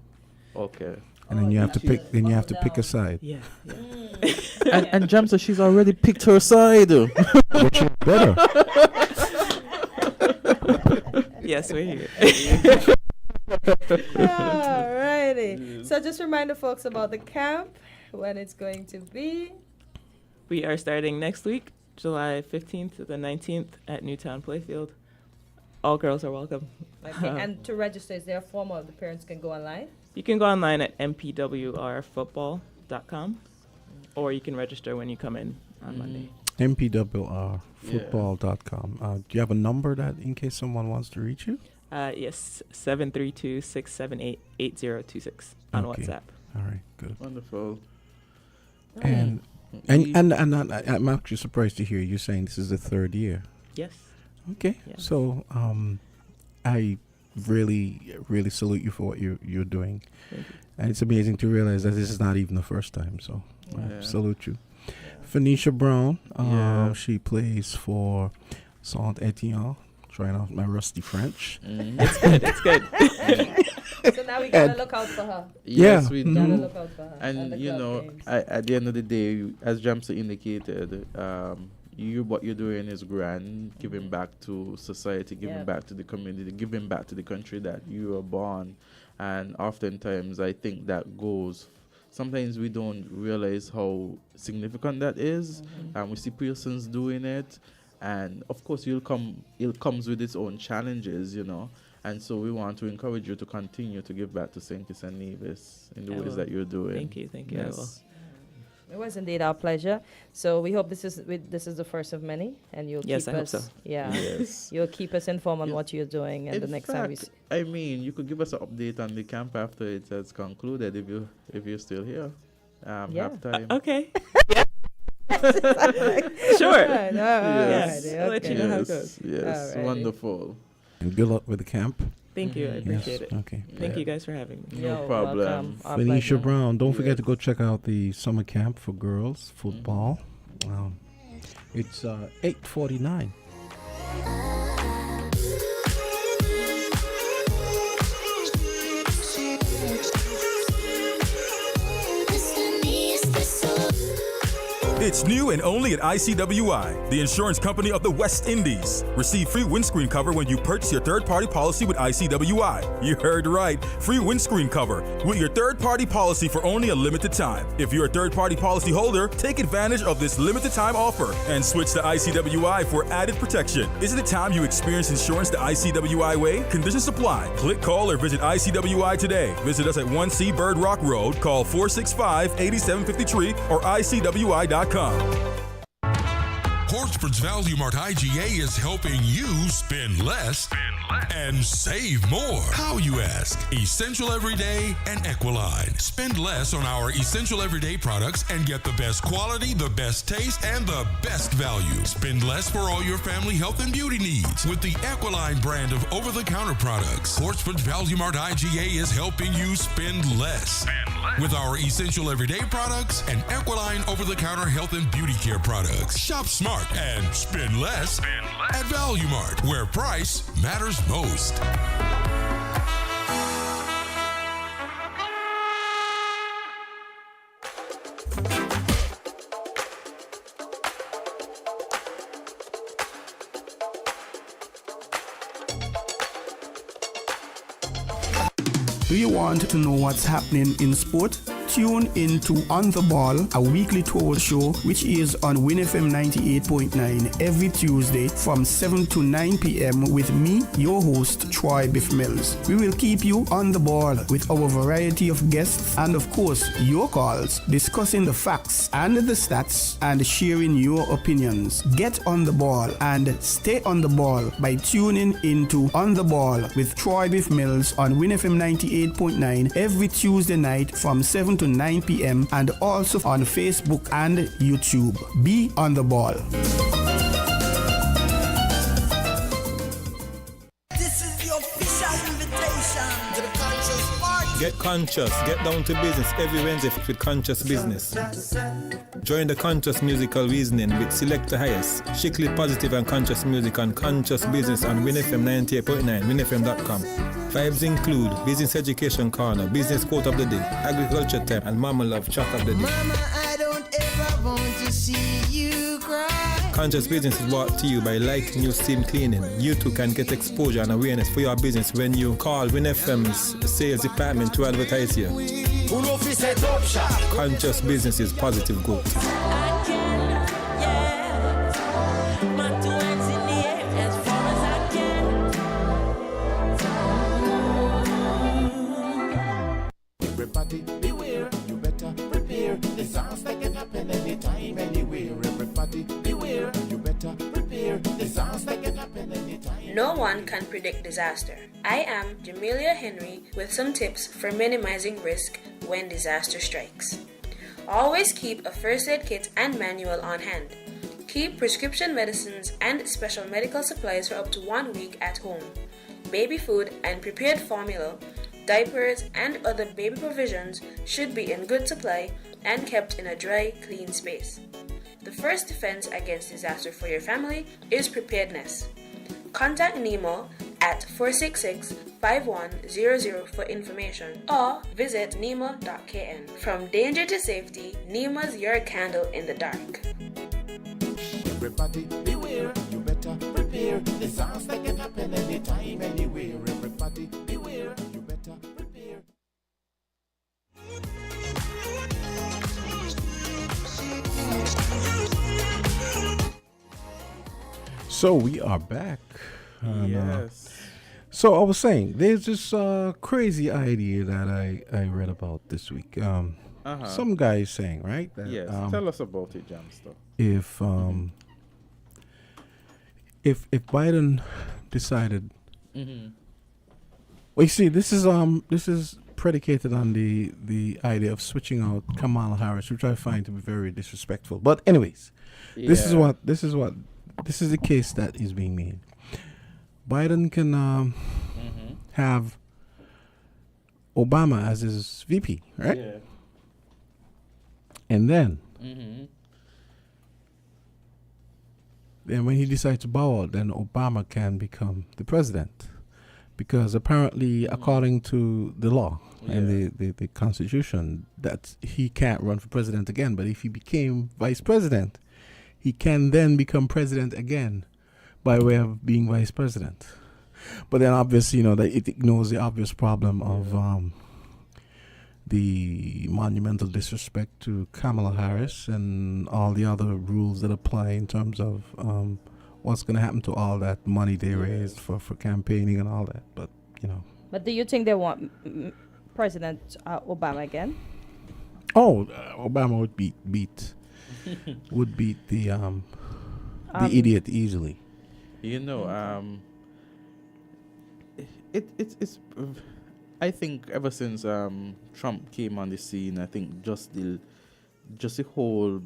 Okay. And then you have to pick. Then you have to pick a side. yeah. And Jam says she's already picked her side. Which is better. Yes, we're here. Alrighty. So just remind the folks about the camp, when it's going to be. We are starting next week, July 15th to the 19th at Newtown Playfield. All girls are welcome. Okay. And to register, is there a form or the parents can go online? You can go online at mpwrfootball.com, or you can register when you come in on Monday. mpwrfootball.com. Do you have a number that in case someone wants to reach you? Yes, 732-678-8026 on WhatsApp. All right, good. Wonderful. And I'm actually surprised to hear you saying this is the third year. Yes. Okay. Yes. So I really, really salute you for what you're doing. Thank you. And it's amazing to realize that this is not even the first time. So I salute you. Yeah. Phoenicia Brown, she plays for Saint Etienne. Trying out my rusty French. It's good. It's good. So now we gotta look out for her. Yes, we Gotta do. look out for her. And the you club know, games. at the end of the day, as Jamsa indicated, what you're doing is grand, giving back to society, giving back to the community, giving back to the country that you were born. And oftentimes, I think that goes. Sometimes we don't realize how significant that is, and we see persons doing it. And of course, it comes with its own challenges, you know. And so we want to encourage you to continue to give back to St. Kitts and Nevis in the ways that you're doing. Thank you. Yes. It was indeed our pleasure. So we hope this is the first of many, and you'll keep us. I hope so. Yeah. Yes. You'll keep us informed on what you're doing, and In the next time we. fact, I mean, you could give us an update on the camp after it has concluded if you're still here. Have time. Okay. Sure. Right, Yes. I'll let you know how it goes. Yes. Alrighty. Wonderful. And good luck with the camp. Thank you. I appreciate it. Okay. Thank you guys for having me. No problem. Welcome. Our Phoenicia pleasure. Brown, don't forget to go check out the summer camp for girls football. It's 8:49. It's new and only at ICWI, the insurance company of the West Indies. Receive free windscreen cover when you purchase your third-party policy with ICWI. You heard right, free windscreen cover with your third-party policy for only a limited time. If you're a third-party policy holder, take advantage of this limited time offer and switch to ICWI for added protection. Isn't it time you experience insurance the ICWI way? Conditions apply. Click, call, or visit ICWI today. Visit us at 1C Bird Rock Road. Call 465-8753 or ICWI.com. Portsmouth's Value Mart IGA is helping you spend less and save more. How, you ask? Essential Everyday and Equaline. Spend less on our Essential Everyday products and get the best quality, the best taste, and the best value. Spend less for all your family health and beauty needs with the Equaline brand of over-the-counter products. Portsmouth's Value Mart IGA is helping you spend less. With our Essential Everyday products and Equaline over-the-counter health and beauty care products. Shop smart and spend less at Value Mart, where price matters most. Do you want to know what's happening in sport? Tune into On The Ball, a weekly talk show which is on WinFM 98.9 every Tuesday from 7 to 9 p.m. with me, your host, Troy Biff Mills. We will keep you on the ball with our variety of guests and, of course, your calls, discussing the facts and the stats and sharing your opinions. Get on the ball and stay on the ball by tuning into On The Ball with Troy Biff Mills on WinFM 98.9 every Tuesday night from 7 to 9 p.m. and also on Facebook and YouTube. Be on the ball. This is your official invitation to the Conscious Party. Get conscious, get down to business every Wednesday with Conscious Business. Join the Conscious Musical Reasoning with Selector Highest, strictly positive and conscious music on Conscious Business on WinFM 98.9, winfm.com. Vibes include Business Education Corner, Business Quote of the Day, Agriculture Time, and Mama Love Track of the Day. Mama, I don't ever want to see you cry. Conscious Business is brought to you by Light New Steam Cleaning. You too can get exposure and awareness for your business when you call WinFM's sales department to advertise here. Conscious Business is positive growth. Everybody beware, you better prepare. Disaster can happen anytime, anywhere. Everybody beware, you better prepare. Disaster can happen anytime. No one can predict disaster. I am Jamelia Henry with some tips for minimizing risk when disaster strikes. Always keep a first aid kit and manual on hand. Keep prescription medicines and special medical supplies for up to 1 week at home. Baby food and prepared formula, diapers, and other baby provisions should be in good supply and kept in a dry, clean space. The first defense against disaster for your family is preparedness. Contact NEMO at 466-5100 for information or visit nemo.kn. From danger to safety, NEMO's your candle in the dark. Everybody beware, you better prepare. Disaster can happen anytime, anywhere. Everybody beware, you better prepare. So we are back. Yes. So I was saying, there's this crazy idea that I read about this week. Some guy is saying, right? That, yes. Tell us about it, Jamster. If Biden decided, Mm-hmm. well, you see, this is predicated on the idea of switching out Kamala Harris, which I find to be very disrespectful. But anyways, this is the case that is being made. Biden can have Obama as his VP, right? Yeah. And then when he decides to bow out, then Obama can become the president. Because apparently, according to the law and the Constitution, that he can't run for president again. But if he became vice president, he can then become president again by way of being vice president. But then obviously, that it ignores the obvious problem of the monumental disrespect to Kamala Harris and all the other rules that apply in terms of what's going to happen to all that money they raised for campaigning and all that. But, But do you think they want President Obama again? Oh, Obama would beat the idiot easily. It's I think ever since Trump came on the scene, I think just the whole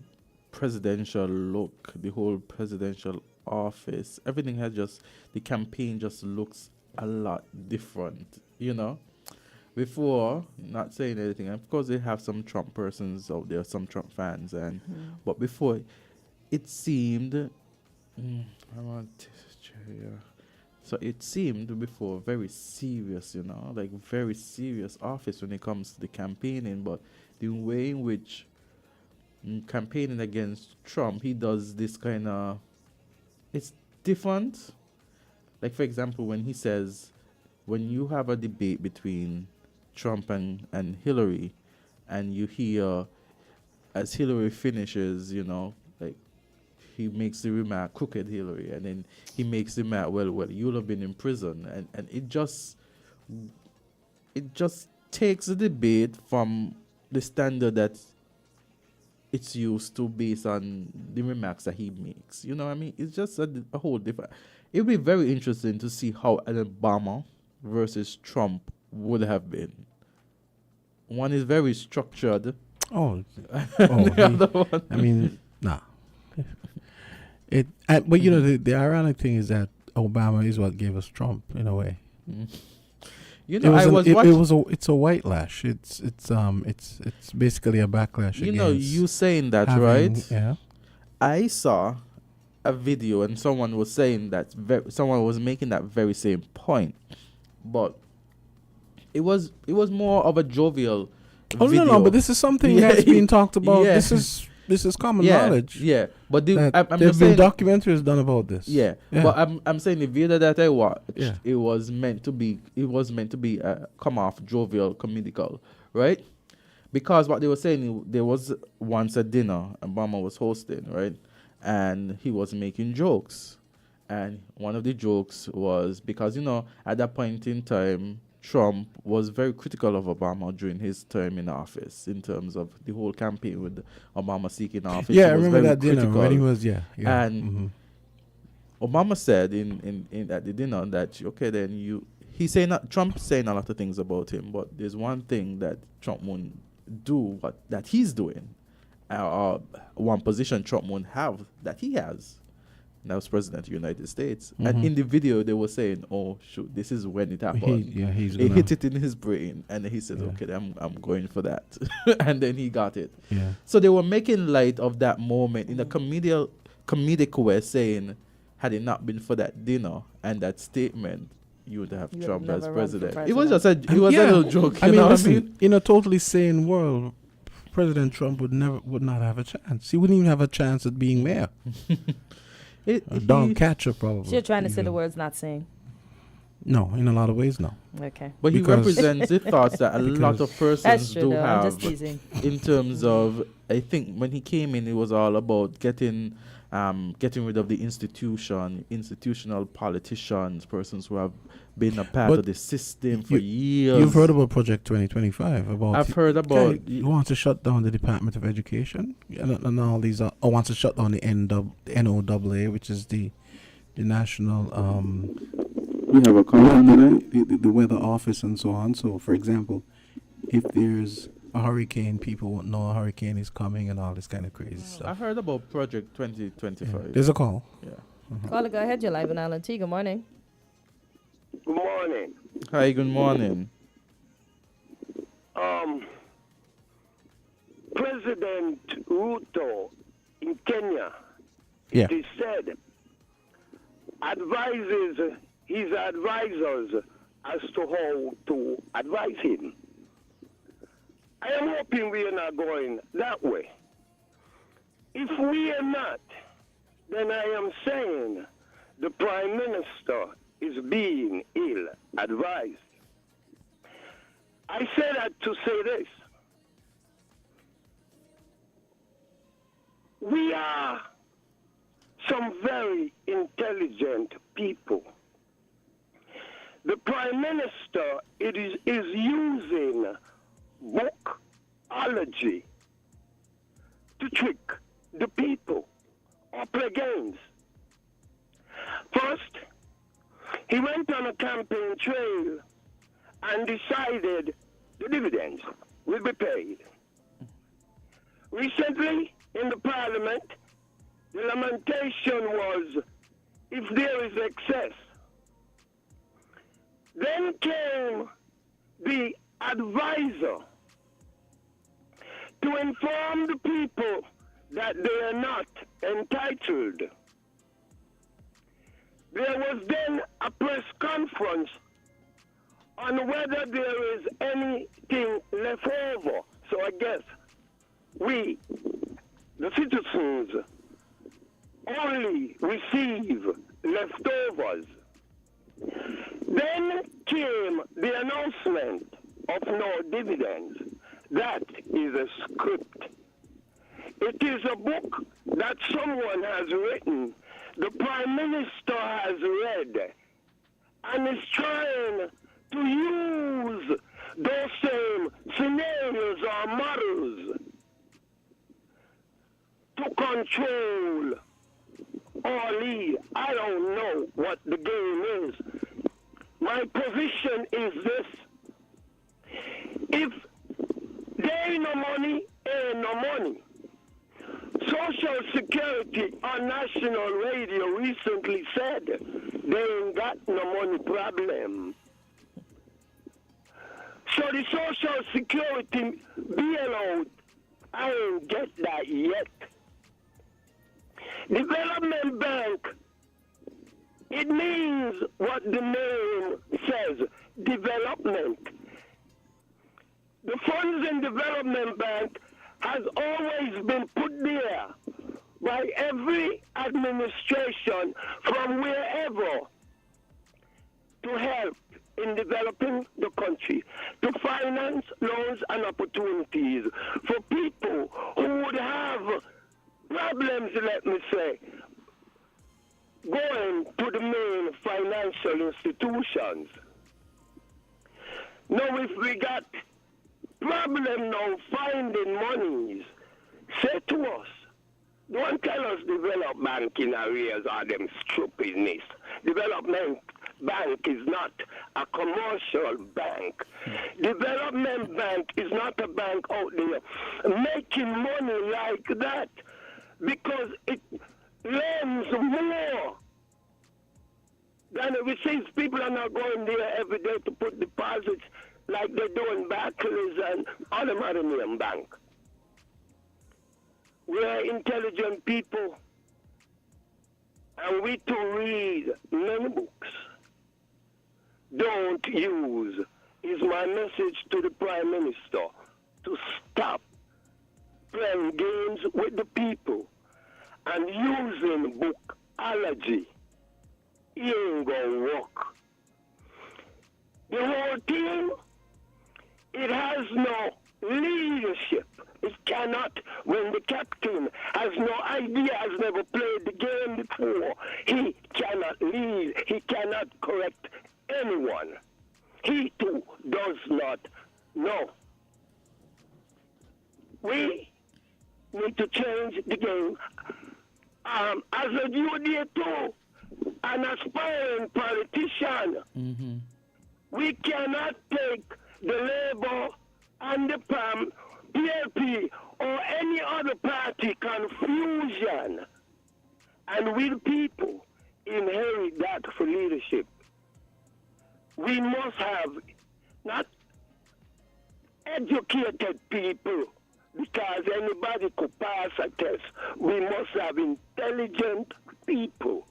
presidential look, the whole presidential office, everything the campaign just looks a lot different, Before, not saying anything, of course they have some Trump persons out there, some Trump fans, but before it seemed, so it seemed before very serious, like very serious office when it comes to the campaigning. But the way in which campaigning against Trump, he does this kind of, it's different. Like, for example, when he says, when you have a debate between Trump and Hillary, and you hear as Hillary finishes, like, he makes the remark, crooked Hillary, and then he makes the remark, well, you'll have been in prison, and it just takes the debate from the standard that it's used to based on the remarks that he makes. You know what I mean? It's just a whole different. It would be very interesting to see how an Obama versus Trump would have been. One is very structured. Nah. But the ironic thing is that Obama is what gave us Trump in a way. It's a white lash. It's basically a backlash. You saying that, right? Yeah. I saw a video and someone was saying that someone was making that very same point, but it was more of a jovial. Video. No, but this is something that's being talked about. Yeah. This is common knowledge. Yeah, but there have been documentaries done about this. Yeah, but I'm saying the video that I watched, it was meant to be come off jovial, comedical, right? Because what they were saying, there was once a dinner Obama was hosting, right, and he was making jokes, and one of the jokes was because at that point in time Trump was very critical of Obama during his term in office in terms of the whole campaign with Obama seeking office. Yeah, He I was remember very that dinner critical. when he was, And Obama said in at the dinner that, okay, then he's saying that Trump's saying a lot of things about him, but there's one thing that Trump won't do that he's doing, or one position Trump won't have that he has. And that was President of the United States. And in the video, they were saying, "Oh shoot, this is when it happened." He hit it in his brain, and then he said, "Okay, I'm going for that," and then he got it. Yeah. So they were making light of that moment in a comedic way, saying, had it not been for that dinner and that statement, you would have Trump as president. It was just a little joke. I You mean, know listen, what I mean? in a totally sane world, President Trump would not have a chance. He wouldn't even have a chance at being mayor. Don Catcher, probably. So you're trying to say the word's not saying? No, in a lot of ways, no. Okay. But he represents the thoughts that a lot of persons do have. I'm just teasing. In terms of, I think when he came in, it was all about getting rid of the institutional politicians, persons who have been a part of the system for years. You've heard about Project 2025? I've heard about. He wants to shut down the Department of Education and all these. Wants to shut down the NOAA, which is the national. We have a the weather office and so on. So, for example, if there's a hurricane, people won't know a hurricane is coming and all this kind of crazy stuff. I heard about Project 2025. Yeah. There's a call. Yeah. Caller, go ahead. You're live on Island T. Good morning. Good morning. Hi, good morning. President Ruto in Kenya, Yeah. it is said, advises his advisors as to how to advise him. I am hoping we are not going that way. If we are not, then I am saying the Prime Minister is being ill-advised. I say that to say this. We are some very intelligent people. The Prime Minister is using bookology to trick the people or play games. First, he went on a campaign trail and decided the dividends will be paid. Recently, in the Parliament, the lamentation was if there is excess. Then came the advisor to inform the people that they are not entitled. There was then a press conference on whether there is anything left over. So I guess we, the citizens, only receive leftovers. Then came the announcement of no dividends. That is a script. It is a book that someone has written, the Prime Minister has read, and is trying to use those same scenarios or models to control or lead. I don't know what the game is. My position is this. If there ain't no money, ain't no money. Social Security on national radio recently said they ain't got no money problem. So the Social Security bailout, I ain't get that yet. Development Bank, it means what the name says, development. The funds in Development Bank has always been put there by every administration from wherever to help in developing the country, to finance loans and opportunities for people who would have problems, let me say, going to the main financial institutions. Now, if we got problem now finding monies, say to us, don't tell us develop bank in arrears or them stupidness. Development bank is not a commercial bank. Development bank is not a bank out there making money like that because it lends more than it receives. People are not going there every day to put deposits like they do in Barclays and other modern bank. We're intelligent people, and we to read many books. Don't use, is my message to the Prime Minister, to stop playing games with the people and using bookology. It ain't gonna work. The whole team, it has no leadership. It cannot, when the captain has no idea, has never played the game before, he cannot lead, he cannot correct anyone. He too does not know. We need to change the game. As a UDA too, an aspiring politician, we cannot take the Labour and the PAM, PLP, or any other party confusion and will people inherit that for leadership. We must have not educated people because anybody could pass a test. We must have intelligent people,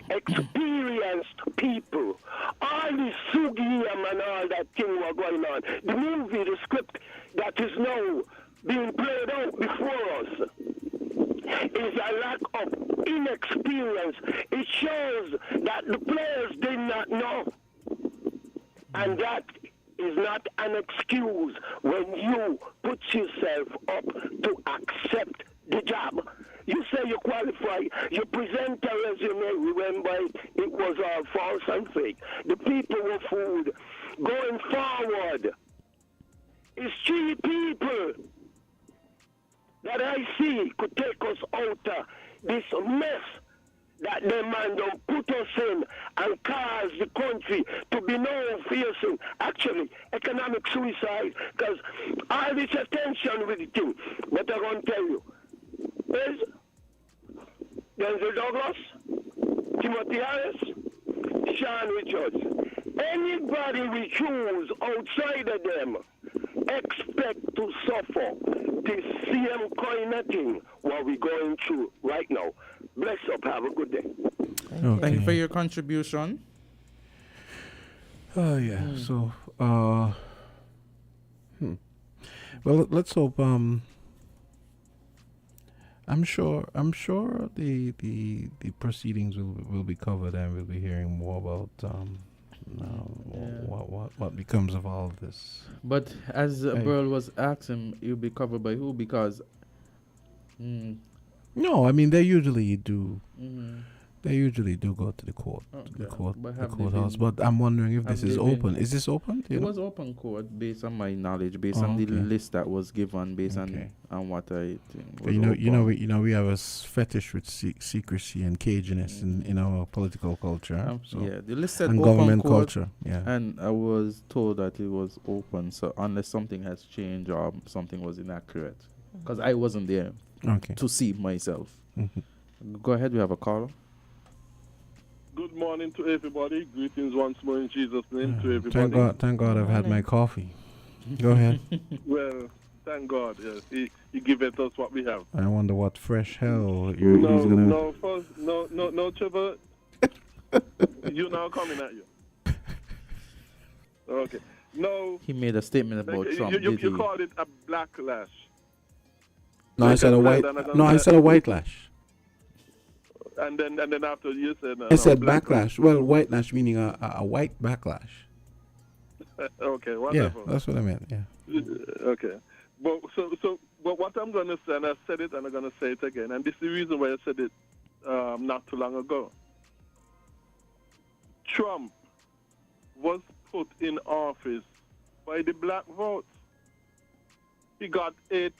experienced people. All this Sugiam and all that thing were going on. The movie, the script that is now being played out before us is a lack of inexperience. It shows that the players did not know. And that is not an excuse when you put yourself up to accept the job. You say you qualify, you present a resume, remember it was all false and fake. The people were fooled. Going forward, it's 3 people that I see could take us out of this mess that the man don't put us in and cause the country to be now facing actually economic suicide because all this attention with the thing. But I'm going to tell you, is Denzel Douglas, Timothy Harris, Sean Richards. Anybody we choose outside of them expect to suffer the same kind of thing what we're going through right now. Bless up. Have a good day. Thank you for your contribution. Oh yeah. So well, let's hope. I'm sure the proceedings will be covered, and we'll be hearing more about what becomes of all of this. But as Burl was asking, you'll be covered by who? Because no, I mean they usually do. They usually do go to the court, the courthouse. But I'm wondering if this is open. Is this open? It was open court based on my knowledge, based on the list that was given, based on what I think. We have a fetish with secrecy and caginess in our political culture. The list said and open government court, culture. Yeah, and I was told that it was open. So unless something has changed or something was inaccurate, because I wasn't there to see myself. Go ahead. We have a caller. Good morning to everybody. Greetings once more in Jesus' name to everybody. Thank God I've had my coffee. Go ahead. Well, thank God, yes. He giveth us what we have. I wonder what fresh hell he's gonna... No, Trevor. You now coming at you. Okay. No. He made a statement about Trump. You called it a backlash. No, I said a white. No, I said a white lash. And then after you said... I said backlash. Well, white lash meaning a white backlash. Okay, wonderful. Yeah, that's what I meant, yeah. Okay. But what I'm going to say, and I said it and I'm going to say it again, and this is the reason why I said it not too long ago. Trump was put in office by the black votes. He got 8%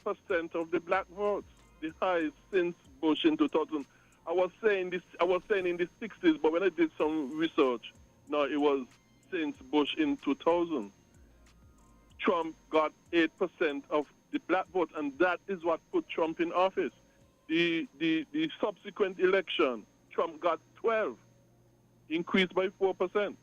of the black votes, the highest since Bush in 2000. I was saying in the 60s, but when I did some research, no, it was since Bush in 2000. Trump got 8% of the black vote, and that is what put Trump in office. The subsequent election, Trump got 12, increased by 4%.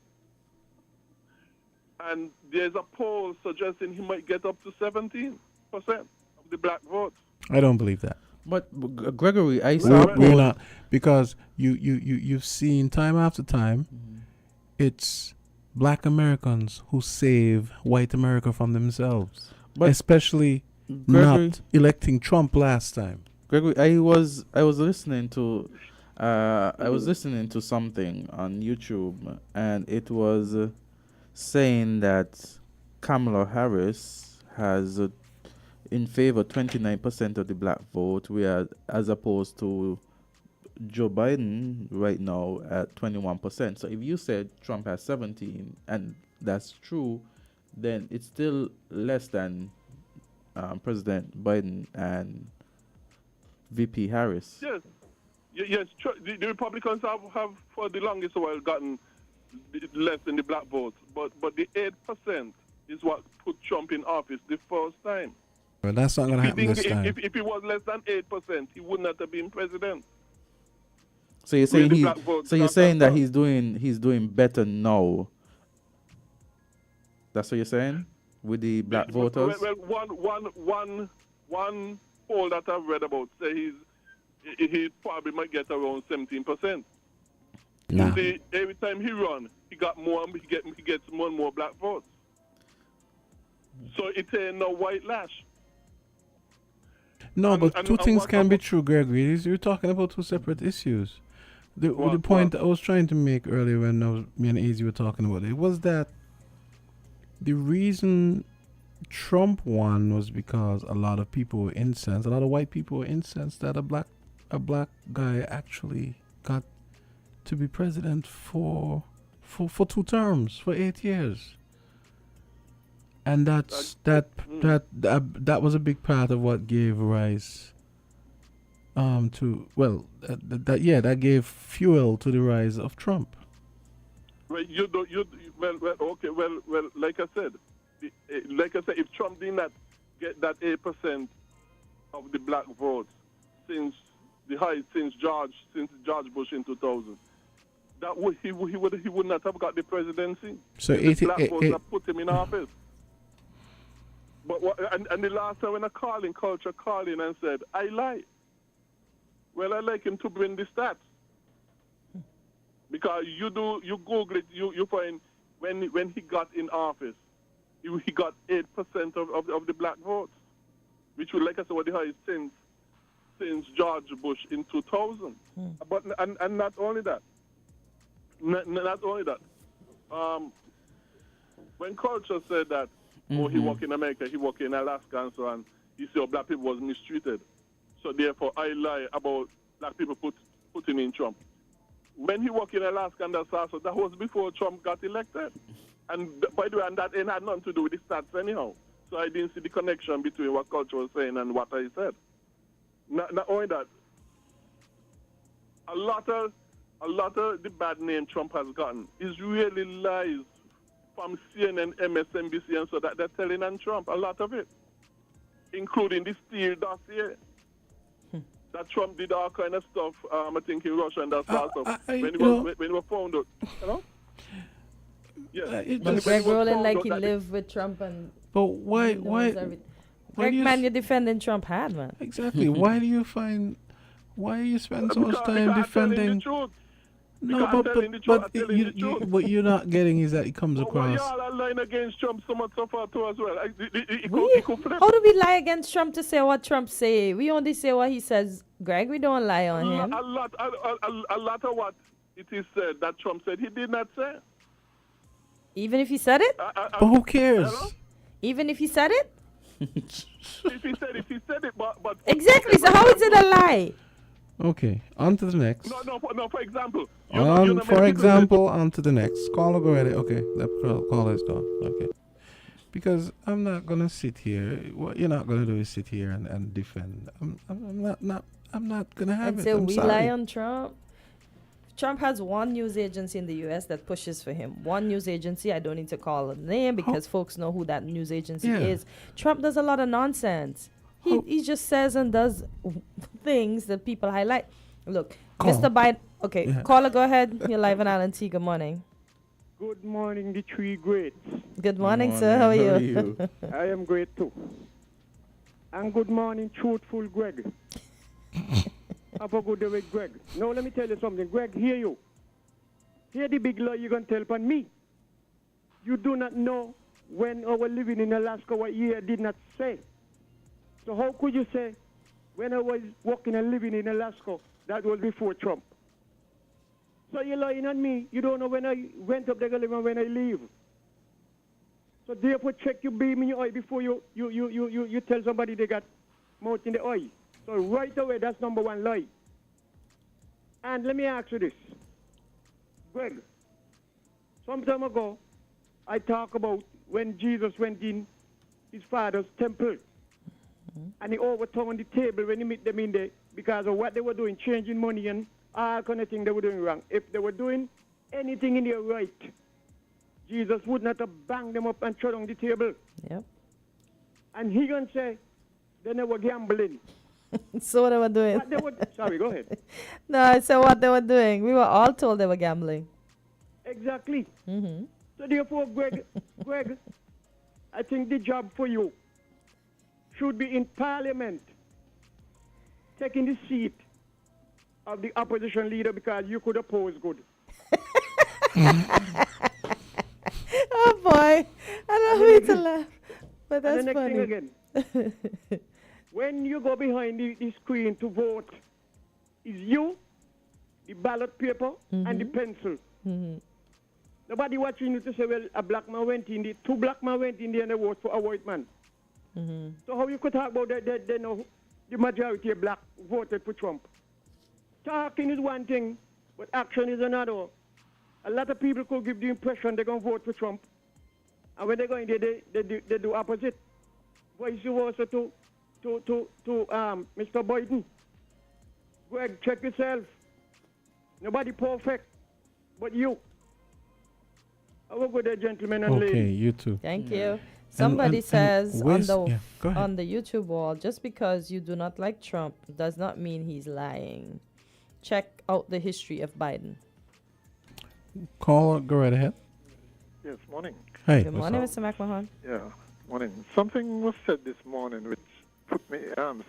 And there's a poll suggesting he might get up to 17% of the black votes. I don't believe that. But Gregory, I saw we're not, because you've seen time after time, it's black Americans who save white America from themselves, but especially Gregory, not electing Trump last time. Gregory, I was listening to something on YouTube, and it was saying that Kamala Harris has in favor 29% of the black vote, whereas as opposed to Joe Biden right now at 21%. So if you said Trump has 17, and that's true, then it's still less than President Biden and VP Harris. Yes, yes. The Republicans have for the longest while gotten less than the black votes, but the 8% is what put Trump in office the first time. Well, that's not going to happen this time. If it was less than 8%, he would not have been president. So you're saying that he's doing better now. That's what you're saying with the black voters. Well, one poll that I've read about say he probably might get around 17%. Nah. You see, every time he run, he gets more and more black votes. So it ain't no white lash. No, but two things can be true, Gregory. You're talking about two separate issues. The point I was trying to make earlier when me and AZ were talking about it was that the reason Trump won was because a lot of people were incensed. A lot of white people were incensed that a black guy actually got to be president for 2 terms, for 8 years. And that was a big part of what gave rise that gave fuel to the rise of Trump. Well, like I said, if Trump did not get that 8% of the black votes since George Bush in 2000, he would not have got the presidency. So the black votes that put him in office. But and the last time when Culture called in and said, I lie. Well, I like him to bring the stats. Because you Google it, you find when he got in office, he got 8% of the black votes, which would, like I said, was the highest since George Bush in 2000. But and not only that, when Culture said that, he work in America, he work in Alaska and so on, he said black people was mistreated. So therefore, I lie about black people putting in Trump. When he worked in Alaska and that's also, that was before Trump got elected. And by the way, and that ain't had nothing to do with the stats anyhow. So I didn't see the connection between what Culture was saying and what I said. Not only that, a lot of the bad name Trump has gotten is really lies from CNN, MSNBC, and so that they're telling on Trump, a lot of it, including the Steele dossier. That Trump did all kind of stuff, I think in Russia and that sort of stuff. When he was found out, you know? Yeah. Greg rolling like he lived with Trump and... But why Greg, man, you're defending Trump hard, man. Exactly. Why do you spend so much time defending... No, what you're not getting is that it comes across. Y'all are lying against Trump so much so far too as well. How do we lie against Trump to say what Trump say? We only say what he says, Greg. We don't lie on him. A lot of what it is said that Trump said he did not say. Even if he said it? But who cares? Hello? Even if he said it? If he said it, but exactly. So how is it a lie? Okay, on to the next. No, for example. On to the next. Caller, go ahead. Okay, that caller is gone. Okay. Because I'm not gonna sit here. What you're not gonna do is sit here and defend. I'm not gonna have And it. say I'm we sorry. lie on Trump. Trump has one news agency in the U.S. that pushes for him. One news agency. I don't need to call a name because folks know who that news agency Yeah. is. Trump does a lot of nonsense. He just says and does things that people highlight. Look, Call. Mr. Biden. Okay, Yeah. caller, go ahead. You're live on Island T. Good morning. Good morning, the three greats. Good morning, sir. How are you? I am great too. And good morning, truthful Greg. Have a good day with Greg. Now let me tell you something. Greg, hear you. Hear the big lie you're going to tell upon me. You do not know when I was living in Alaska what year I did not say. So how could you say when I was working and living in Alaska, that was before Trump? So you're lying on me. You don't know when I went up there and when I leave. So therefore check your beam in your eye before you tell somebody they got mouth in the eye. So right away, that's number one lie. And let me ask you this. Greg, some time ago, I talk about when Jesus went in his father's temple. And he overturned the table when he met them in there because of what they were doing, changing money and all kind of things they were doing wrong. If they were doing anything in their right, Jesus would not have banged them up and thrown on the table. Yep. And he gonna say they were gambling. So what they were doing? What they were, sorry, go ahead. No, I said what they were doing. We were all told they were gambling. Exactly. Mm-hmm. So therefore, Greg, I think the job for you should be in Parliament, taking the seat of the opposition leader because you could oppose good. Oh boy, I don't know to laugh, but that's and the next funny. thing again, when you go behind the screen to vote, is you, the ballot paper, and the pencil. Mm-hmm. Nobody watching you to say, well, a black man went in there, two black men went in there and they vote for a white man. Mm-hmm. So how you could talk about that they know the majority of black voted for Trump? Talking is one thing, but action is another. A lot of people could give the impression they're going to vote for Trump. And when they go in there, they do opposite. Vice versa to Mr. Biden. Greg, check yourself. Nobody perfect, but you. Have a good day, gentlemen and ladies. Okay, you too. Thank you. Somebody says on where's- the yeah, go ahead. on the YouTube wall, just because you do not like Trump does not mean he's lying. Check out the history of Biden. Call, go right ahead. Yes, morning. Hi. Good morning, Mr. McMahon. Yeah, morning. Something was said this morning which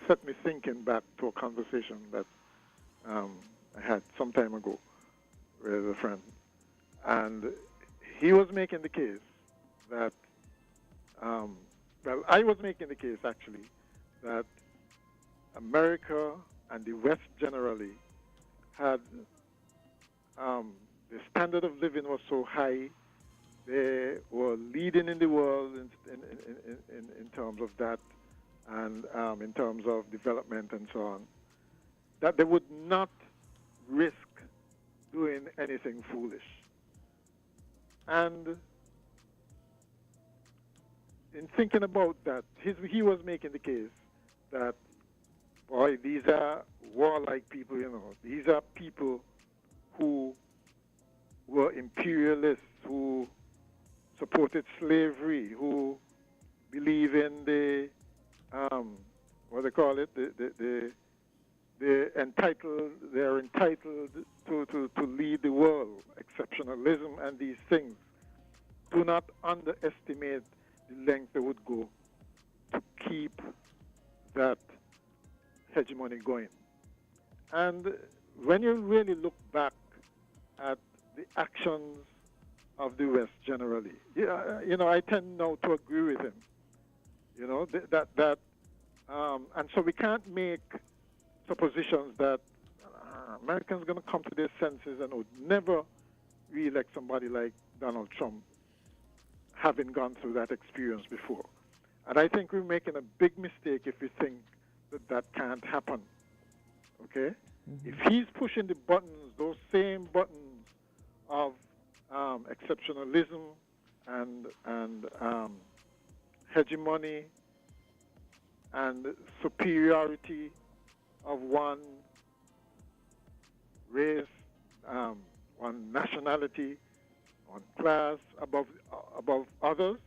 set me thinking back to a conversation that I had some time ago with a friend. And he was making the case that, well, I was making the case actually, that America and the West generally had the standard of living was so high, they were leading in the world in terms of that, and in terms of development and so on, that they would not risk doing anything foolish. And in thinking about that, he was making the case that, boy, these are warlike people, you know. These are people who were imperialists, who supported slavery, who believe in the, what they call it, they're entitled to lead the world, exceptionalism and these things. Do not underestimate the length they would go to keep that hegemony going. And when you really look back at the actions of the West generally, I tend now to agree with him. You know, and so we can't make suppositions that Americans are going to come to their senses and would never re-elect somebody like Donald Trump, having gone through that experience before. And I think we're making a big mistake if we think that can't happen. Okay? Mm-hmm. If he's pushing the buttons, those same buttons of exceptionalism and hegemony and superiority of one race, one nationality, one class above others,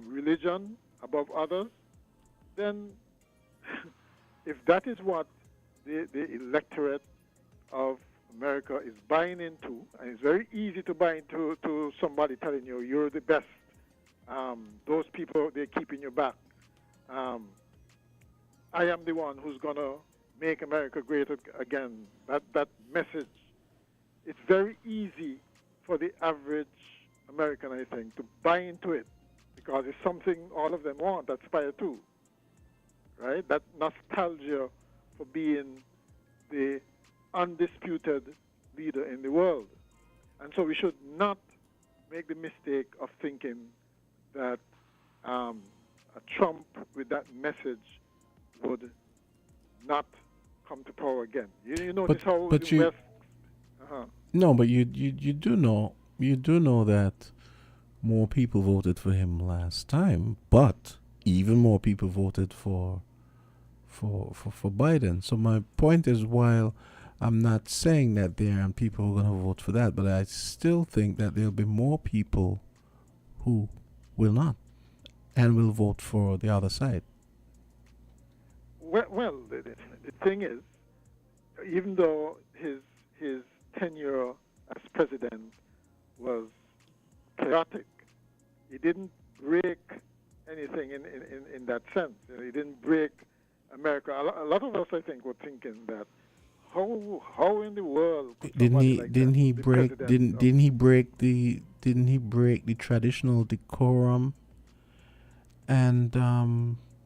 religion above others, then if that is what the electorate of America is buying into, and it's very easy to buy into to somebody telling you you're the best, those people, they're keeping you back. I am the one who's going to make America great again. That message, it's very easy for the average American, I think, to buy into it because it's something all of them want, aspire to, right? That nostalgia for being the undisputed leader in the world. And so we should not make the mistake of thinking that a Trump with that message would not come to power again. You notice how the West... No, but you do know that more people voted for him last time, but even more people voted for Biden. So my point is, while I'm not saying that there are people who are going to vote for that, but I still think that there'll be more people who will not and will vote for the other side. Well, the thing is, even though his tenure as president was chaotic, he didn't break anything in that sense. He didn't break America. A lot of us, I think, were thinking that how in the world could didn't he break the traditional decorum and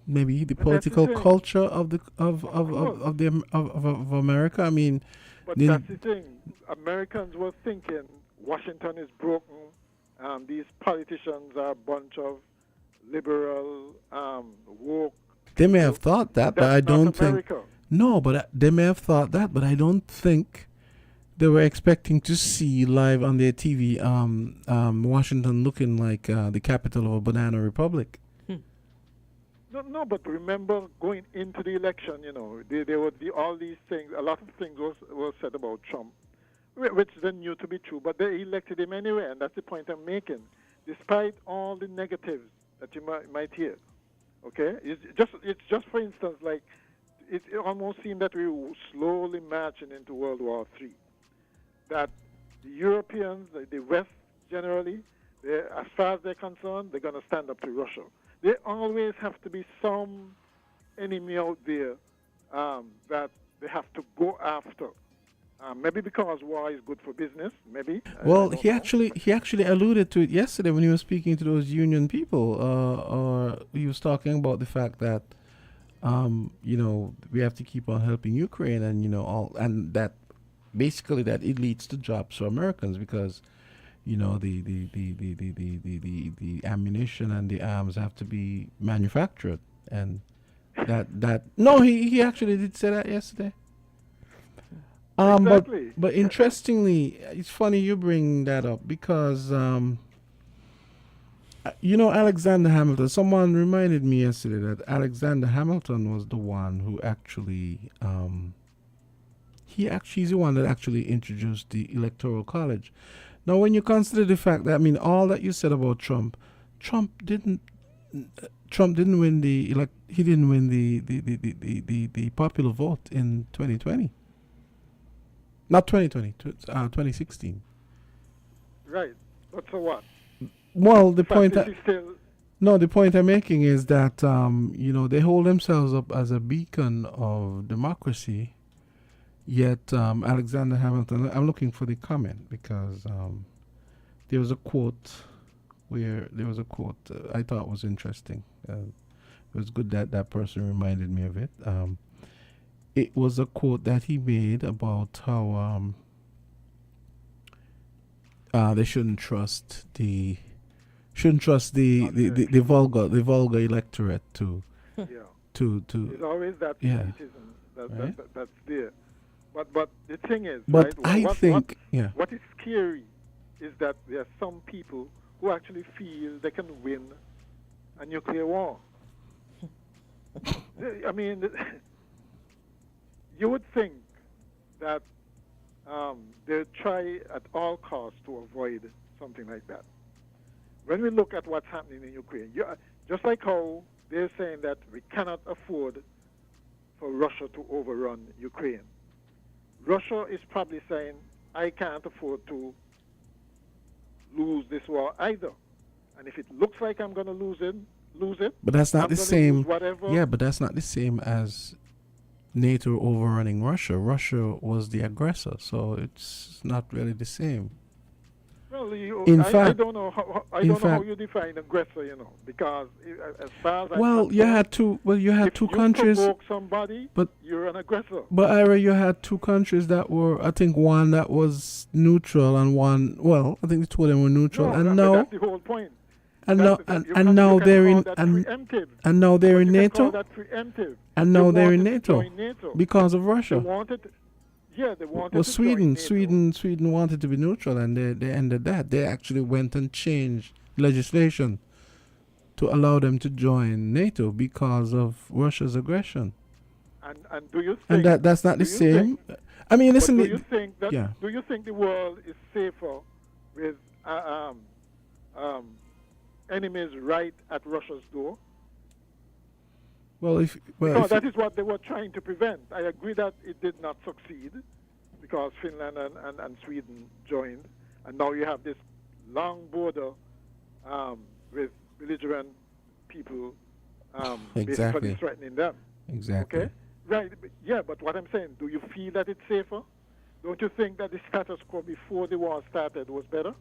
maybe the political culture of America? I mean, but that's the thing. Americans were thinking Washington is broken. These politicians are a bunch of liberal, woke. They may have thought that, but I don't think. America. No, but they may have thought that, but I don't think they were expecting to see live on their TV Washington looking like the capital of a banana republic. No, but remember going into the election, there were all these things. A lot of things was said about Trump, which they knew to be true, but they elected him anyway, and that's the point I'm making. Despite all the negatives that you might hear, okay, it's just for instance, like it almost seemed that we were slowly marching into World War III. That the Europeans, the West generally, as far as they're concerned, they're going to stand up to Russia. There always have to be some enemy out there that they have to go after. Maybe because war is good for business. Maybe. Well, he actually alluded to it yesterday when he was speaking to those union people. Or he was talking about the fact that we have to keep on helping Ukraine, and and that basically that it leads to jobs for Americans because. The ammunition and the arms have to be manufactured, and that no, he actually did say that yesterday. Exactly. But interestingly, it's funny you bring that up because Alexander Hamilton. Someone reminded me yesterday that Alexander Hamilton was the one who actually he's the one that actually introduced the Electoral College. Now, when you consider the fact that, all that you said about Trump didn't win the popular vote in 2020. Not 2020, 2016. Right. But so what? Well, the point I'm making is that they hold themselves up as a beacon of democracy. Yet Alexander Hamilton, I'm looking for the comment because there was a quote I thought was interesting. It was good that person reminded me of it. It was a quote that he made about how they shouldn't trust the vulgar electorate to. There's always that criticism that's there. But the thing is, but right, what is scary is that there are some people who actually feel they can win a nuclear war. I mean, you would think that they'll try at all costs to avoid something like that. When we look at what's happening in Ukraine, just like how they're saying that we cannot afford for Russia to overrun Ukraine, Russia is probably saying, I can't afford to lose this war either. And if it looks like I'm going to lose it. But that's not I'm the gonna same. use whatever. Yeah, but that's not the same as NATO overrunning Russia. Russia was the aggressor, so it's not really the same. Well, I don't know how you define aggressor, because as far as you had two. Well, you had two countries. If you provoke somebody, but you're an aggressor. But Ira, you had two countries that were, I think, one that was neutral and one. Well, I think the two of them were neutral, and no, now. That's the whole point. And now they're in and now they're in NATO. And now they're in NATO because of Russia. They wanted well, Sweden wanted to be neutral, and they ended that. They actually went and changed legislation to allow them to join NATO because of Russia's aggression. And do you think? And that's not the same. I mean, listen. Do you think that? Yeah. Do you think the world is safer with enemies right at Russia's door? Because that is what they were trying to prevent. I agree that it did not succeed because Finland and Sweden joined, and now you have this long border with belligerent people basically threatening them. Exactly. Okay? Right. But what I'm saying, do you feel that it's safer? Don't you think that the status quo before the war started was better?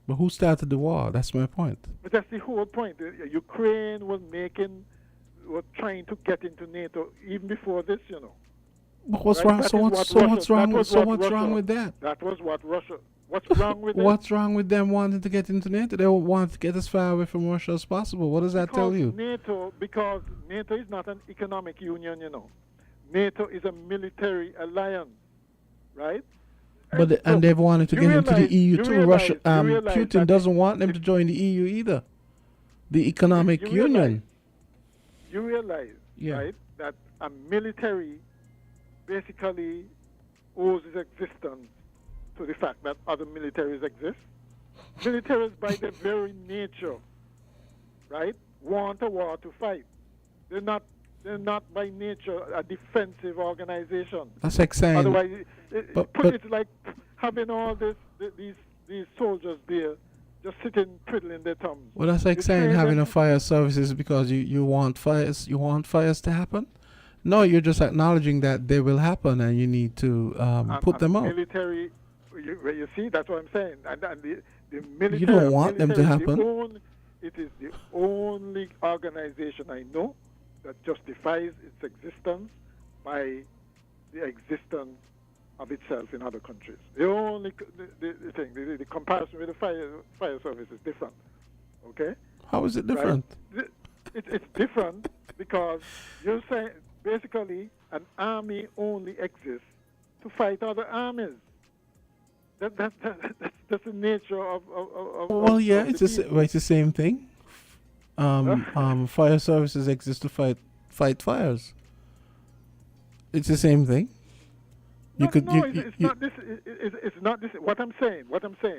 But who started the war? That's my point. But that's the whole point. Ukraine was trying to get into NATO even before this, But what's wrong? So what's wrong with that? That was what Russia. What's wrong with it? What's wrong with them wanting to get into NATO? They want to get as far away from Russia as possible. What does that tell you? Because NATO is not an economic union, NATO is a military alliance, right? But and they've wanted to get into the EU too. Russia, Putin doesn't want them to join the EU either. The economic union. You realize, right, that a military basically owes its existence to the fact that other militaries exist. Militaries, by their very nature, right, want a war to fight. They're not by nature a defensive organization. That's like saying. Otherwise, it's like having all these soldiers there just sitting twiddling their thumbs. Well, that's like saying having a fire services because you want fires. You want fires to happen. No, you're just acknowledging that they will happen, and you need to put them out. Military, you see, that's what I'm saying. And the military. You don't want them to happen. It is the only organization I know that justifies its existence by the existence of itself in other countries. The only thing, the comparison with the fire service is different. Okay? How is it different? Right? It's different because you're saying basically an army only exists to fight other armies. That's the nature of well, yeah, it's the same thing. Fire services exist to fight fires. It's the same thing. It's not this. It's not this. What I'm saying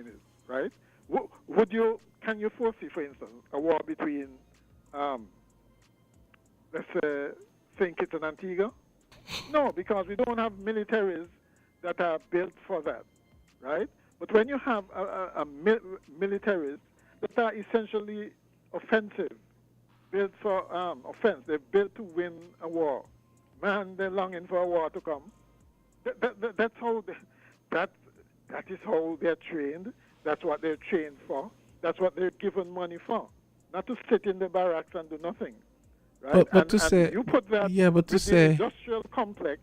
is, right? Can you foresee, for instance, a war between, let's say, St. Kitts and Antigua? No, because we don't have militaries that are built for that, right? But when you have militaries that are essentially offensive, built for offense, they're built to win a war. Man, they're longing for a war to come. That's how that is how they're trained. That's what they're trained for. That's what they're given money for. Not to sit in the barracks and do nothing. Right? But to say, you put that but to with say, the industrial complex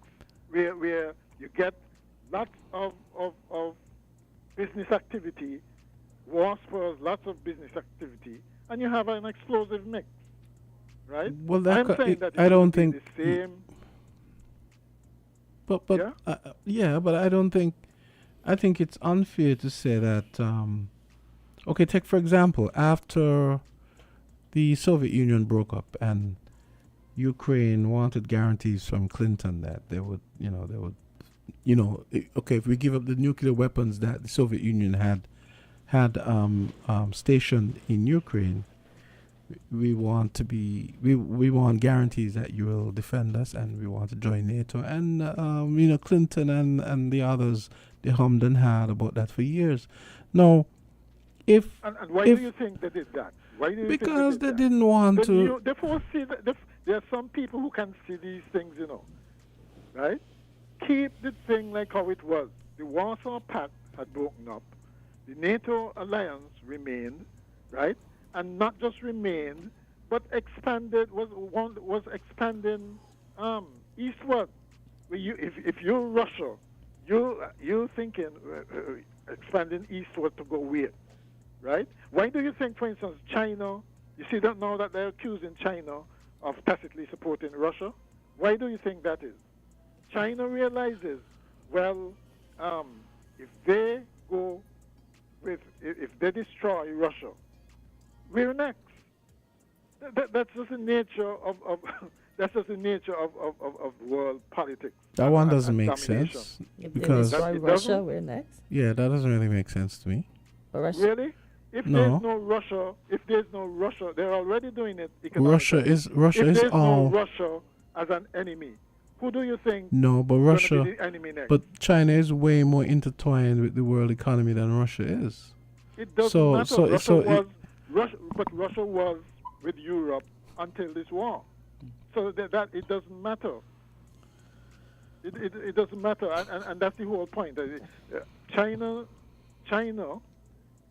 where you get lots of business activity, war spurs, lots of business activity, and you have an explosive mix, right? Well, I don't think the same. But but I don't think. I think it's unfair to say that. Okay, take for example, after the Soviet Union broke up and Ukraine wanted guarantees from Clinton that they would, okay, if we give up the nuclear weapons that the Soviet Union had stationed in Ukraine, we want guarantees that you will defend us, and we want to join NATO. And Clinton and the others, they hummed and hawed about that for years. Now, and why do you think they did that? Why do you because think they didn't want to. They foresee that there are some people who can see these things, right? Keep the thing like how it was. The Warsaw Pact had broken up. The NATO alliance remained, right? And not just remained, but expanded, was expanding eastward. If you're Russia, you're thinking expanding eastward to go where, right? Why do you think, for instance, China, you see that now that they're accusing China of tacitly supporting Russia? Why do you think that is? China realizes, well, if they destroy Russia, we're next. That's just the nature of that's just the nature of world politics. That one doesn't make domination. sense If because they destroy Russia, we're next. Yeah, that doesn't really make sense to me. But Russia, really? If there's no Russia, they're already doing it economically. Russia is there's all. no Russia as an enemy, who do you think? No, but is gonna Russia. be the enemy next? But China is way more intertwined with the world economy than Russia is. It doesn't matter. Russia was with Europe until this war, so that it doesn't matter. It doesn't matter, and that's the whole point. China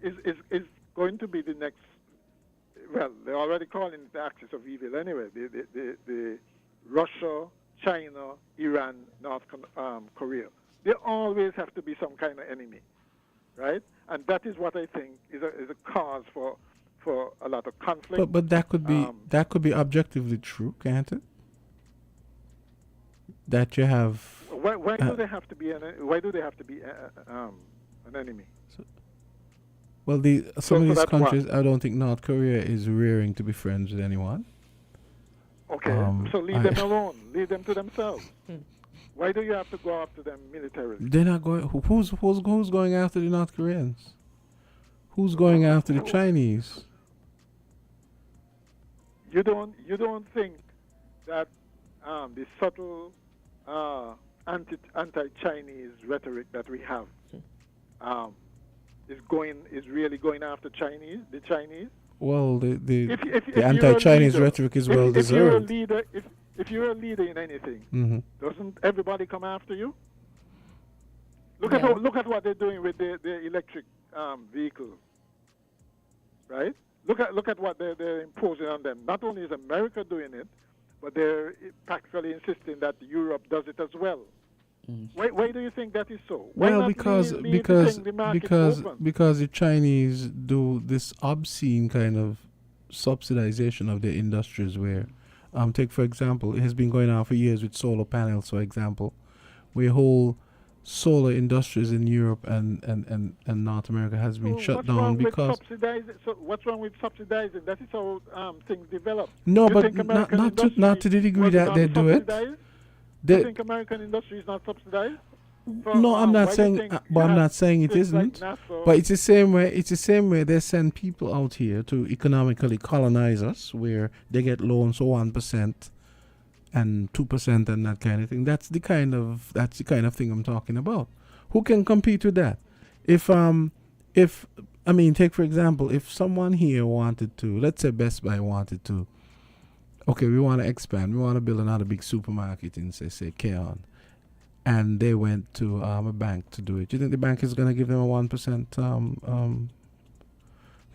is going to be the next. Well, they're already calling it the axis of evil anyway. The Russia, China, Iran, North Korea. There always have to be some kind of enemy, right? And that is what I think is a cause for a lot of conflict. But that could be objectively true, can't it? That you have. Why do they have to be an enemy? Well, some of these countries, I don't think North Korea is rearing to be friends with anyone. Okay, so leave them alone. Leave them to themselves. Why do you have to go after them militarily? They're not going. Who's going after the North Koreans? Who's going after the Chinese? You don't think that the subtle anti-Chinese rhetoric that we have is really going after the Chinese? Well, the if anti-Chinese rhetoric is well deserved. If you're a leader in anything, Mm-hmm. doesn't everybody come after you? Look at what they're doing with the electric vehicles, right? Look at what they're imposing on them. Not only is America doing it, but they're practically insisting that Europe does it as well. Why do you think that is so? Well, because the Chinese do this obscene kind of subsidization of their industries where, take for example, it has been going on for years with solar panels, for example, where whole solar industries in Europe and North America has been shut down because. So what's wrong with subsidizing? That is how things develop. No, you but not to the degree that they do it. You think American industry is not subsidized? No, I'm not saying. But I'm not saying it isn't. But it's the same way. It's the same way they send people out here to economically colonize us, where they get loans for 1% and 2% and that kind of thing. That's the kind of thing I'm talking about. Who can compete with that? If take for example, if someone here wanted to, let's say Best Buy wanted to. Okay, we want to expand. We want to build another big supermarket in, say Keon. And they went to a bank to do it. Do you think the bank is going to give them a 1%?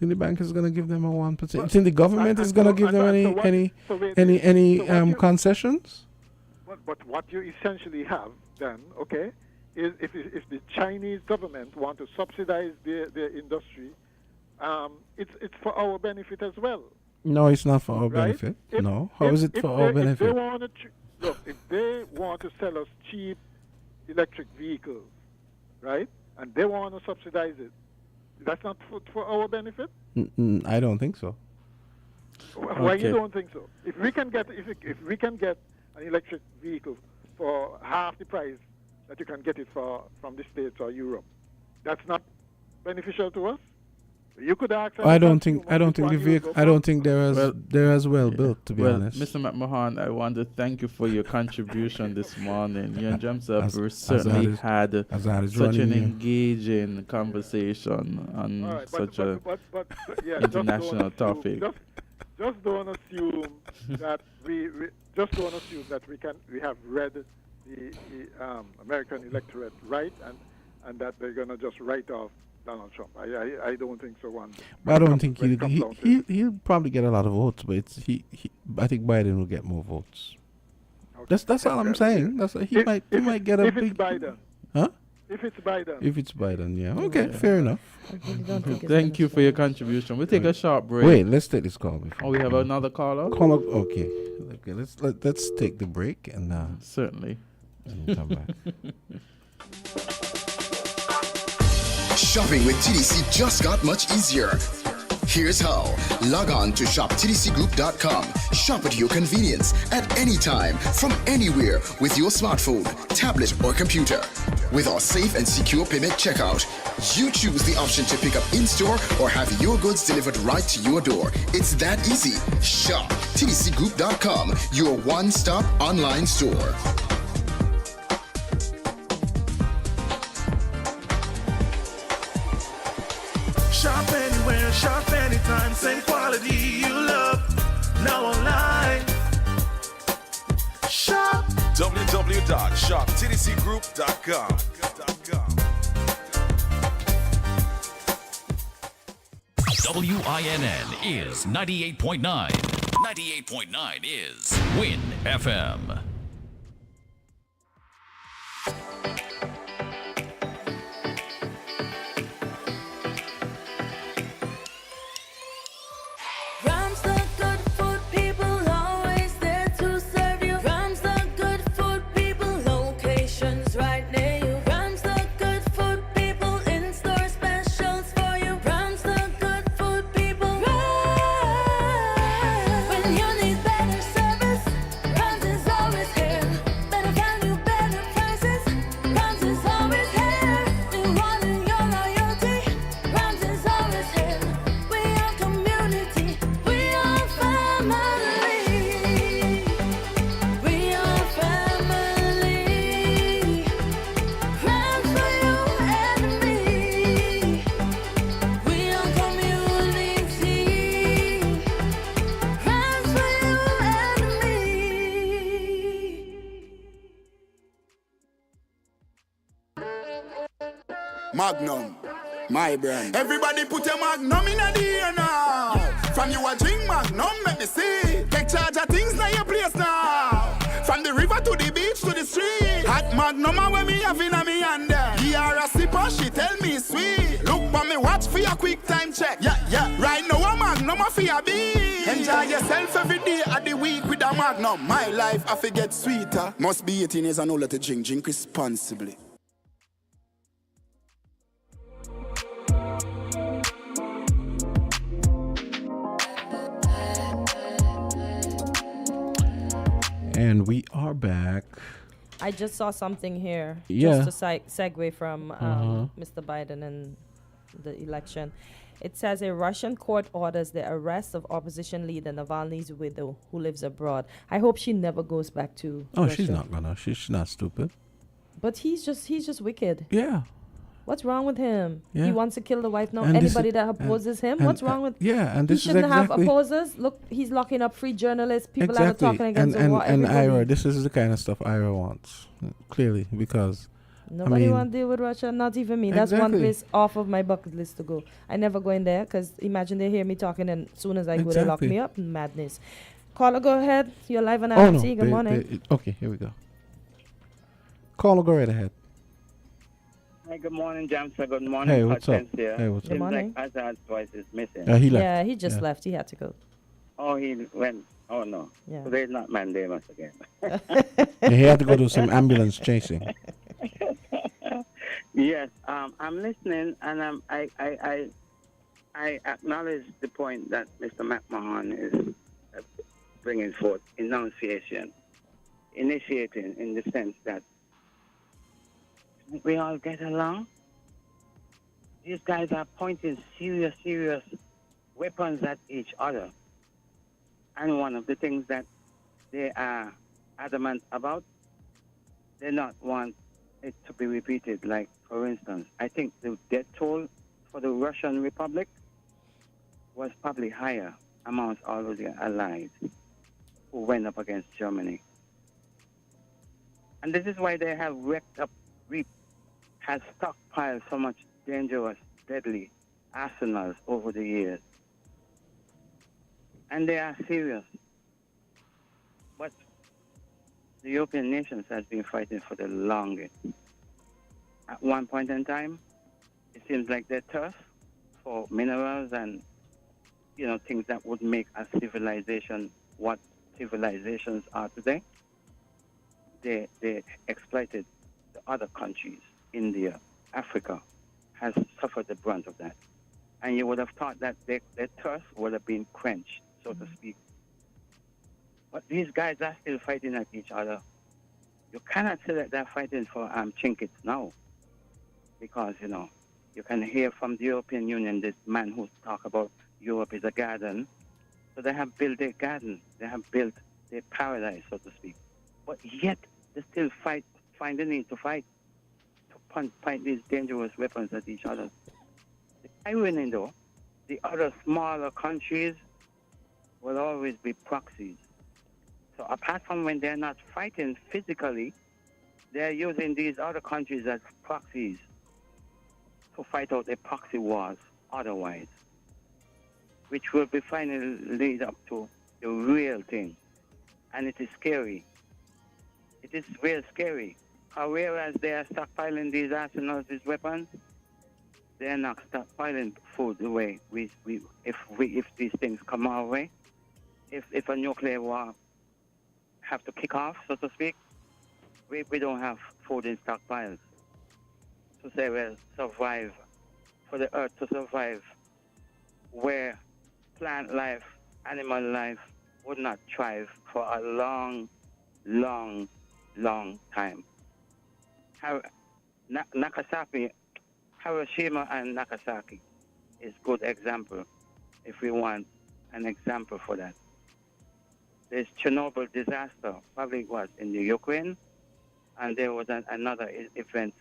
Think the bank is going to give them a 1%? You think the government is going to give them any concessions? But what you essentially have then, okay, is if the Chinese government want to subsidize their industry, it's for our benefit as well. No, it's not for our benefit. How is it for our benefit? If they want to sell us cheap electric vehicles, right, and they want to subsidize it, that's not for our benefit? I don't think so. Why Okay. you don't think so? If we can get an electric vehicle for half the price that you can get it from the States or Europe, that's not beneficial to us. You could ask. I don't think the vehicle. I don't think they're as well built, to be honest. Mr. McMahon, I want to thank you for your contribution this morning. You and James have certainly had such an engaging conversation on such a international topic. Just don't assume that we have read the American electorate right and that they're gonna just write off Donald Trump. I don't think so. I don't think he'll probably get a lot of votes, but I think Biden will get more votes. Okay. That's all I'm saying. He might get a if big. It's Biden. Huh? If it's Biden. If it's Biden, yeah. Okay, fair enough. Thank you for your contribution. We'll take a short break. Wait, let's take this call. Oh, we have another caller. Okay. Let's take the break and certainly and come back. Shopping with TDC just got much easier. Here's how. Log on to shoptdcgroup.com. Shop at your convenience at any time, from anywhere, with your smartphone, tablet, or computer. With our safe and secure payment checkout, you choose the option to pick up in-store or have your goods delivered right to your door. It's that easy. Shop tdcgroup.com, your one-stop online store. Shop anywhere, shop anytime, same quality you love. Now online. Shop www.shoptdcgroup.com. WINN is 98.9. 98.9 is Win FM. Magnum, my brand. Everybody put your Magnum in the air now. From you a drink Magnum, make me see. Take charge of things now your place now. From the river to the beach to the street. Hot Magnum when me have in a me hand there. He are a sipper, she tell me sweet. Look for me watch for your quick time check. Yeah. Right now a Magnum a for your beat. Enjoy yourself every day of the week with a Magnum. My life I forget sweeter. Must be 18 years and older to drink. Drink responsibly. And we are back. I just saw something here. Yeah. Just to segue from Mr. Biden and the election. It says a Russian court orders the arrest of opposition leader Navalny's widow, who lives abroad. I hope she never goes back to Russia. She's not gonna. She's not stupid. But he's just wicked. Yeah. What's wrong with him? Yeah. He wants to kill the wife now. And Anybody that opposes him, what's wrong with? Yeah, and he this shouldn't is have exactly opposers. Look, he's locking up free journalists. People that are talking against the war. And Ira, this is the kind of stuff Ira wants, clearly, because nobody want to deal with Russia, not even me. That's one place off of my bucket list to go. I never go in there because imagine they hear me talking, and as soon as I go, they lock me up. Madness. Caller, go ahead. You're live on IMT. Good morning. Okay, here we go. Caller, go right ahead. Hi, good morning, Jamsa. Good morning, Hey, what's up? Kortensia. Hey, what's up? Seems Good morning. like Azard's voice is missing. He left. Yeah, he just left. He had to go. Oh, he went. Oh, no. Yeah. Today's not mandamus again. Yeah, he had to go do some ambulance chasing. Yes, I'm listening, and I acknowledge the point that Mr. McMahon is bringing forth enunciation, initiating in the sense that we all get along. These guys are pointing serious weapons at each other. And one of the things that they are adamant about, they not want it to be repeated. Like, for instance, I think the death toll for the Russian Republic was probably higher amongst all of the allies who went up against Germany. And this is why they have has stockpiled so much dangerous, deadly arsenals over the years. And they are serious. But the European nations has been fighting for the longest. At one point in time, it seems like their thirst for minerals and, things that would make a civilization what civilizations are today, they exploited the other countries. India, Africa has suffered the brunt of that. And you would have thought that their thirst would have been quenched, so to speak. But these guys are still fighting at each other. You cannot say that they're fighting for trinkets now. Because, you can hear from the European Union, this man who talk about Europe is a garden. So they have built their garden. They have built their paradise, so to speak. But yet, they still find the need to fight. Point these dangerous weapons at each other. The irony, though, the other smaller countries will always be proxies. So apart from when they're not fighting physically, they're using these other countries as proxies to fight out their proxy wars otherwise, which will be finally lead up to the real thing. And it is scary. It is real scary. Whereas they are stockpiling these arsenals, these weapons, they are not stockpiling food the way if these things come our way. If a nuclear war have to kick off, so to speak, we don't have food in stockpiles to say we'll survive, for the earth to survive, where plant life, animal life would not thrive for a long, long, long time. Hiroshima and Nagasaki is good example if we want an example for that. There's Chernobyl disaster, probably was in the Ukraine, and there was another event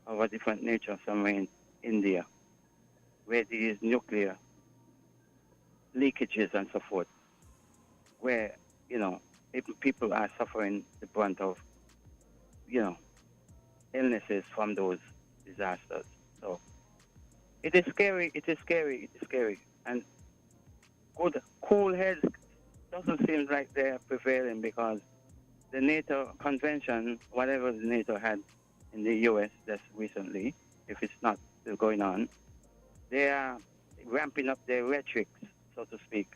of a different nature somewhere in India, where there is nuclear leakages and so forth, where, people are suffering the brunt of, illnesses from those disasters. So it is scary, And cool heads doesn't seem like they're prevailing, because the NATO convention, whatever the NATO had in the U.S. just recently, if it's not still going on, they are ramping up their rhetoric, so to speak.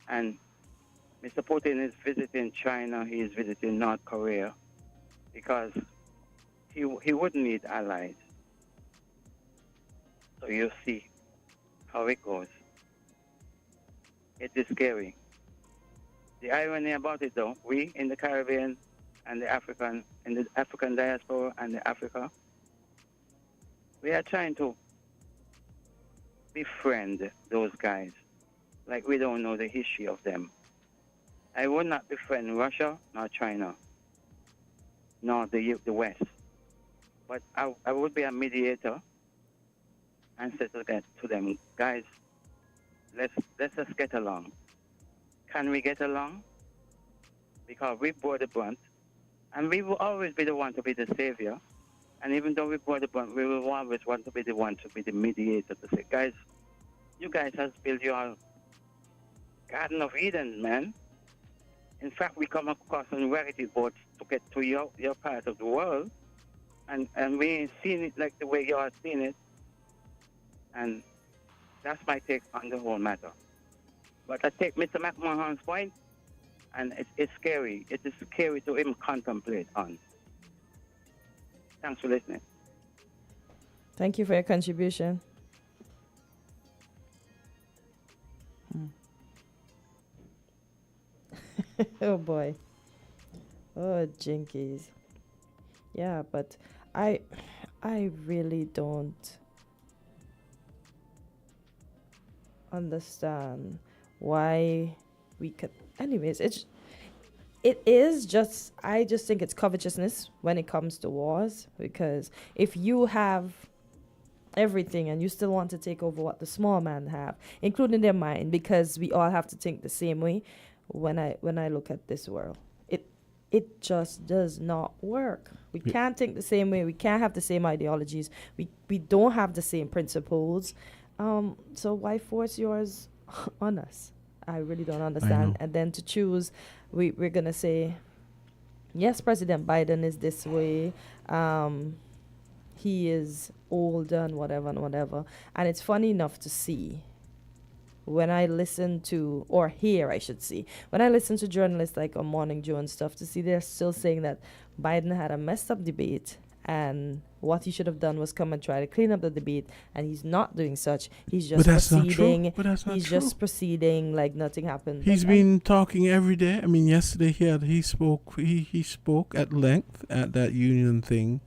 And Mr. Putin is visiting China, he is visiting North Korea, because he wouldn't need allies. So you see how it goes. It is scary. The irony about it, though, we in the Caribbean and the African diaspora and the Africa, we are trying to befriend those guys like we don't know the history of them. I would not befriend Russia nor China nor the West, but I would be a mediator and say to them, guys, let's just get along. Can we get along? Because we bore the brunt, and we will always be the one to be the savior. And even though we bore the brunt, we will always want to be the one to be the mediator, to say, guys, you guys have built your Garden of Eden, man. In fact, we come across on rarity boats to get to your part of the world, and we ain't seen it like the way you are seeing it. And that's my take on the whole matter. But I take Mr. McMahon's point, and it's scary. It is scary to even contemplate on. Thanks for listening. Thank you for your contribution. Oh boy. Oh, jinkies. Yeah, but I really don't understand why we could. Anyways, it is just, I just think it's covetousness when it comes to wars, because if you have everything and you still want to take over what the small man have, including their mind, because we all have to think the same way. When I look at this world, it just does not work. We can't think the same way. We can't have the same ideologies. We don't have the same principles. So why force yours on us? I really don't understand. And then to choose, we're going to say, yes, President Biden is this way. He is old and whatever. And it's funny enough to see when I listen to, or hear, I should say, when I listen to journalists like on Morning Joe and stuff, to see they're still saying that Biden had a messed up debate and what he should have done was come and try to clean up the debate, and he's not doing such. He's just proceeding. He's just proceeding like nothing happened. He's been talking every day. I mean, yesterday he spoke at length at that union thing.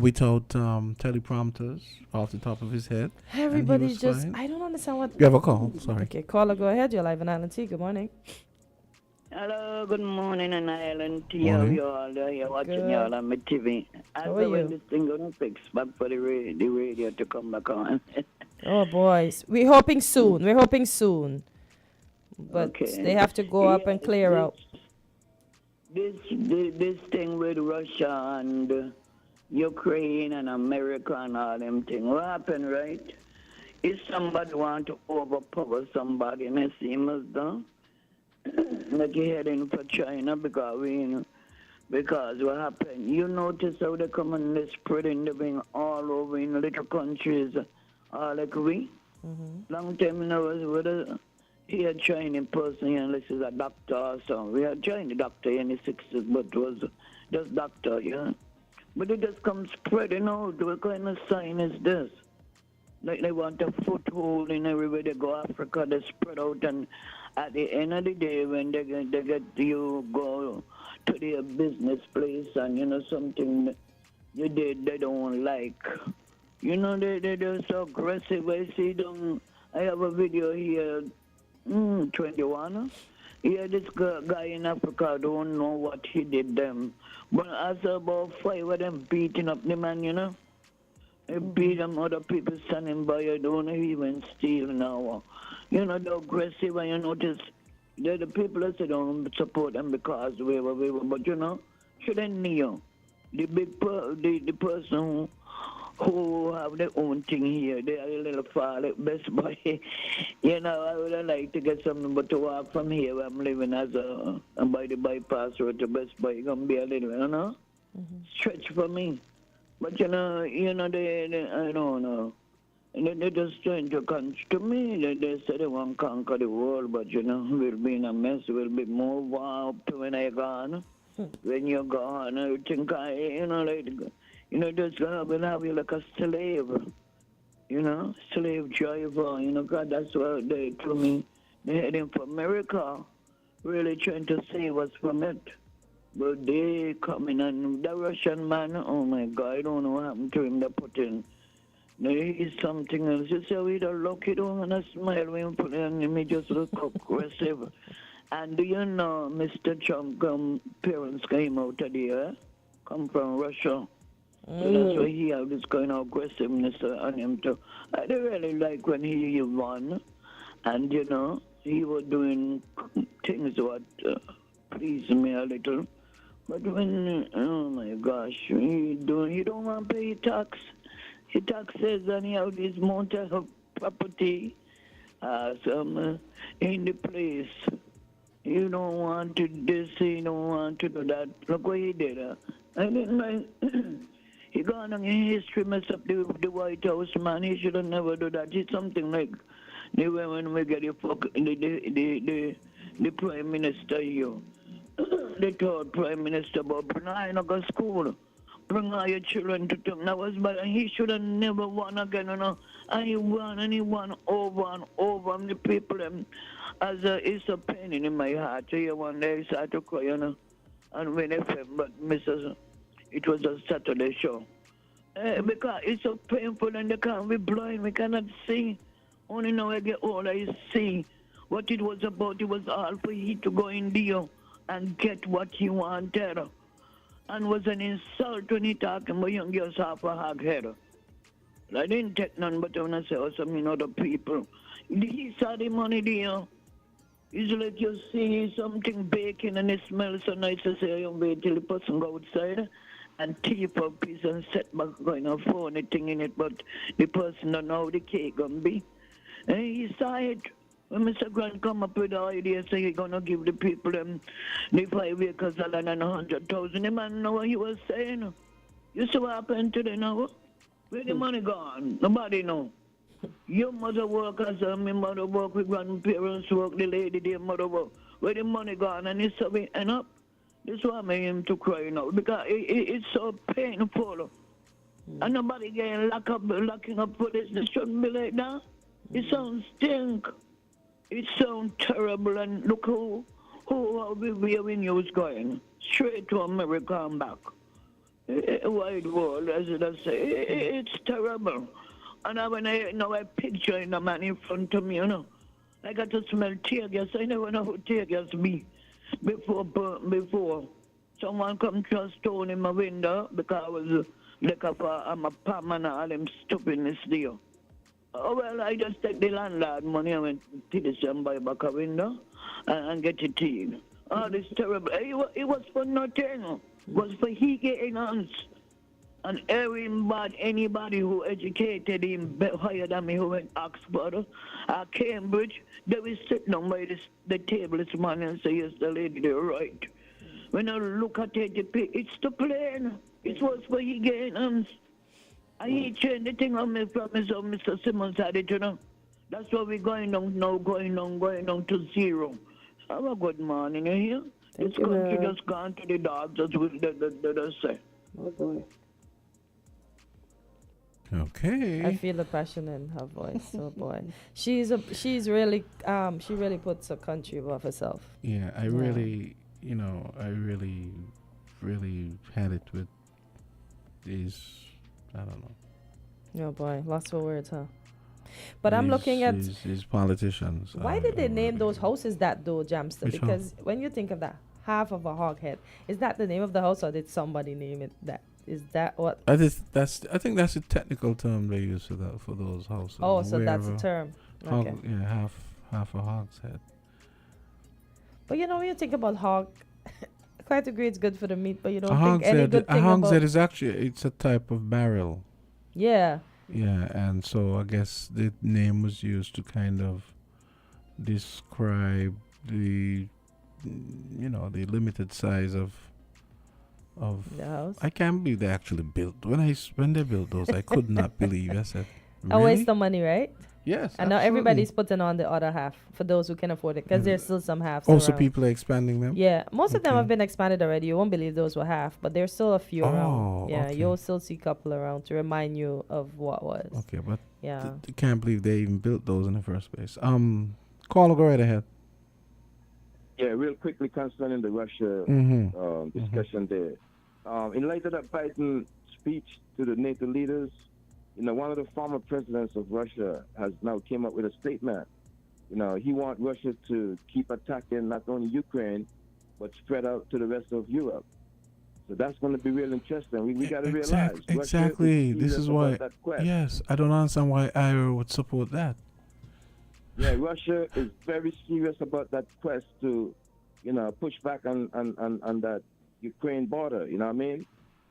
Without teleprompters off the top of his head. Everybody's just, fine. I don't understand what. You have a call, sorry. Okay, caller, go ahead. You're live on Island T. Good morning. Hello, good morning on Island T. How you all? You're watching y'all on my TV. I know when this thing gonna fix back for the radio to come back on. Oh, boys. We're hoping soon. But they have to go up and clear out. This thing with Russia and Ukraine and America and all them things. What happened, right? If somebody want to overpower somebody and it seems done, like you heading for China because what happened? You notice how they come and they spreading the thing all over in little countries, all like we. Long time I was with a here Chinese person, unless it's a doctor or something. We had Chinese doctor in the 60s, but it was just doctor, yeah. But it just comes spreading out. What kind of sign is this? Like they want a foothold in everywhere they go. Africa, they spread out, and at the end of the day, when they get you go to their business place and something you did they don't like, they're so aggressive. I see them. I have a video here, 21. Yeah, this guy in Africa don't know what he did them. But I saw about 5 of them beating up the man, They beat them, other people standing by, I don't even steal now. They're aggressive, and you notice they're the people that say don't support them because whatever, but shouldn't kneel. The person who have their own thing here. They are a little far, like Best Buy. I would like to get something, but to walk from here where I'm living as by the bypass road to Best Buy, it's going to be a little, stretch for me. But, they I don't know. They're just trying to me, they say they want to conquer the world, but, we'll be in a mess. We'll be more warped when I'm gone. When you're gone, I think just will have you like a slave, slave driver, God, that's what they told me. They're heading for America, really trying to save us from it. But they coming, and the Russian man, oh my God, I don't know what happened to him, they put in. He's something else. You say, we don't look, you don't want to smile when you put it on him, he just look aggressive. And do you know Mr. Trump parents came out of there, come from Russia. So that's why he had this kind of aggressiveness on him too. I don't really like when he won, and he was doing things that pleased me a little. But when, oh my gosh, he don't want to pay tax. He taxes and he have this mountain of property in the place. You don't want to do this, you don't want to do that. Look what he did. I didn't like. He gone on in history, mess up the White House, man. He should have never do that. It's something like when we get the Prime Minister here, the third Prime Minister, but bring her in go school. Bring all your children to them. That was bad. And he should have never won again, And he won over and over. And the people, it's a pain in my heart to hear one day I start to cry, and when FM, but Mrs. It was a Saturday show. Because it's so painful and they can't be blind, we cannot see. Only now I get older, I see what it was about. It was all for he to go in there and get what he wanted. And was an insult when he talking about young girls half a hog head. I didn't take none but when I say also mean other people. He saw the money there. It's like you see something baking and it smells so nice to say you wait till the person go outside and tear for a piece and set back going on phone anything in it, but the person don't know how the cake gonna be. And he saw it. When Mr. Grant come up with the idea, say he's gonna give the people them the 5 acres of land and 100,000. The man know what he was saying. You see what happened to the now? Where the money gone? Nobody know. Your mother work as my mother work, with grandparents work, the lady their mother work. Where the money gone and it's so we end up. This why I made him to cry now because it's so painful. And nobody getting locking up for this. This shouldn't be like that. It sounds stink. It sounds terrible, and look where we news going. Straight to America and back. A wide world, as I say. It's terrible. And when I picture in the man in front of me, I got to smell tear gas. I never know who tear gas be before. Someone come to a stone in my window because I was I'm a palm and all them stupidness there. Oh, well, I just take the landlord money and went to the and buy back a window and get it in. Oh, this terrible. It was for nothing. It was for he getting hands. And anybody who educated him higher than me who went Oxford or Cambridge, they will sit down by the table this morning and say, yes, the lady, they're right. When I look at it, it's the plain. It was for he getting hands. And he changed the thing on me from Mr. Simmons had it, That's why we're going down now, going down to zero. Have a good morning, you hear? This country just gone to the dogs, as they say. Oh, boy. Okay. I feel the passion in her voice. Oh boy, she really puts her country above herself. Yeah, I really had it with these. I don't know. Oh boy, lost for words, huh? But I'm looking at these politicians. Why did they name those houses that though, Jamster? Because when you think of that, half of a hog head, is that the name of the house or did somebody name it that? Is that what? I think that's a technical term they use for those houses. Oh, so that's a term. Okay. Half a hog's head. But when you think about hog, I quite agree it's good for the meat, but you don't think any good thing about... A hog's head is actually, it's a type of barrel. Yeah. Yeah, and so I guess the name was used to kind of describe the limited size of the house. I can't believe they actually built when they built those. I could not believe. I said, really? A waste of money, right? Yes. And now everybody's putting on the other half for those who can afford it, because there's still some halves. Also, around. people are expanding them. Yeah, most of them have been expanded already. You won't believe those were half, but there's still a few around. Yeah, you'll still see a couple around to remind you of what was. Okay, but yeah, I can't believe they even built those in the first place. Call, go right ahead. Yeah, real quickly concerning the Russia discussion there. In light of that Biden speech to the NATO leaders, one of the former presidents of Russia has now came up with a statement. He wants Russia to keep attacking not only Ukraine, but spread out to the rest of Europe. So that's going to be real interesting. We got to realize. Exactly. This is why. Yes, I don't understand why Ira would support that. Yeah, Russia is very serious about that quest to, push back on that Ukraine border, you know what I mean?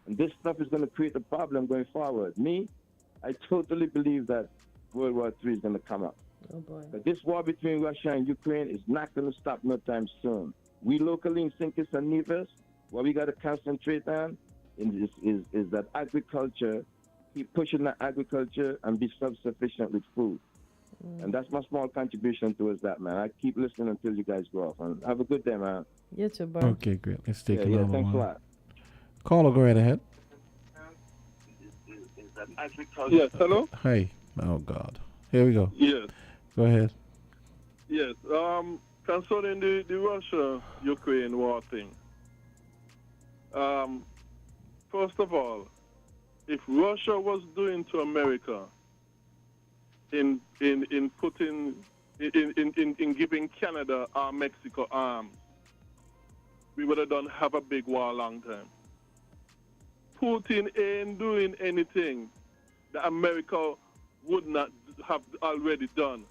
And this stuff is going to create a problem going forward. I totally believe that World War III is going to come up. Oh boy. But this war between Russia and Ukraine is not going to stop no time soon. We locally in St. Kitts and Nevis, what we got to concentrate on is that agriculture, keep pushing that agriculture and be self-sufficient with food. And that's my small contribution towards that, man. I keep listening until you guys go off. And have a good day, man. You too, bro. Okay, great. Let's take another one. Thanks a lot. Caller, go right ahead. Yes, hello? Hi. Oh, God. Here we go. Yes. Go ahead. Yes. Concerning the Russia-Ukraine war thing. First of all, if Russia was doing to America in giving Canada or Mexico arms, we would have have a big war a long time. Putin ain't doing anything that America would not have already done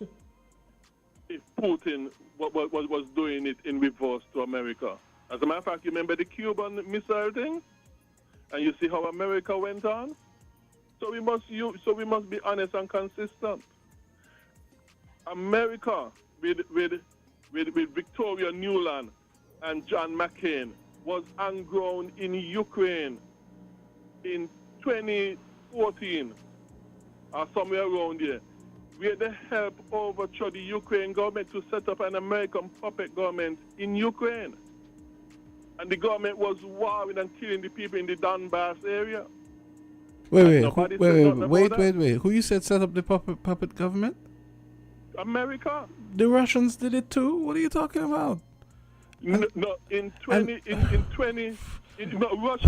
if Putin was doing it in reverse to America. As a matter of fact, you remember the Cuban missile thing? And you see how America went on? So we must be honest and consistent. America with Victoria Nuland and John McCain was on ground in Ukraine in 2014 or somewhere around there, where they helped overthrow the Ukraine government to set up an American puppet government in Ukraine. And the government was warring and killing the people in the Donbass area. Wait. Who you said set up the puppet government? America. The Russians did it too? What are you talking about? No, Russia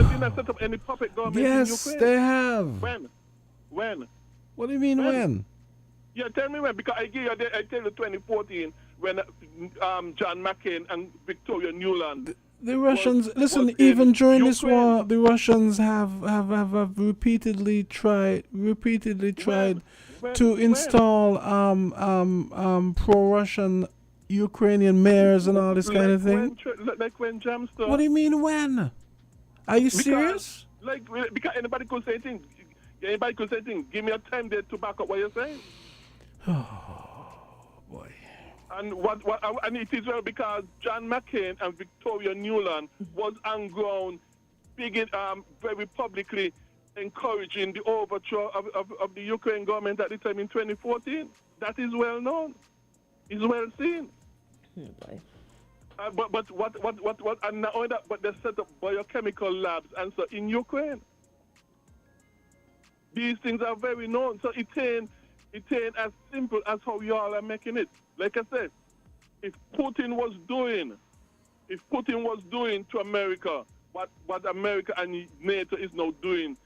did not set up any puppet government in Ukraine. Yes, they have. When? What do you mean when? Yeah, tell me when, because I tell you 2014 when John McCain and Victoria Nuland. The Russians, listen, even during this war, the Russians have repeatedly tried to install pro-Russian Ukrainian mayors and all this kind of thing. Like when Jamster. What do you mean when? Are you serious? Because anybody could say things. Anybody could say things. Give me a time there to back up what you're saying. Oh boy. And and it is well because John McCain and Victoria Nuland was on ground, very publicly encouraging the overthrow of the Ukraine government at the time in 2014. That is well known. It's well seen. But what? And not only that, but they set up biochemical labs and so in Ukraine. These things are very known. So it ain't as simple as how y'all are making it. Like I said, if Putin was doing to America what America and NATO is now doing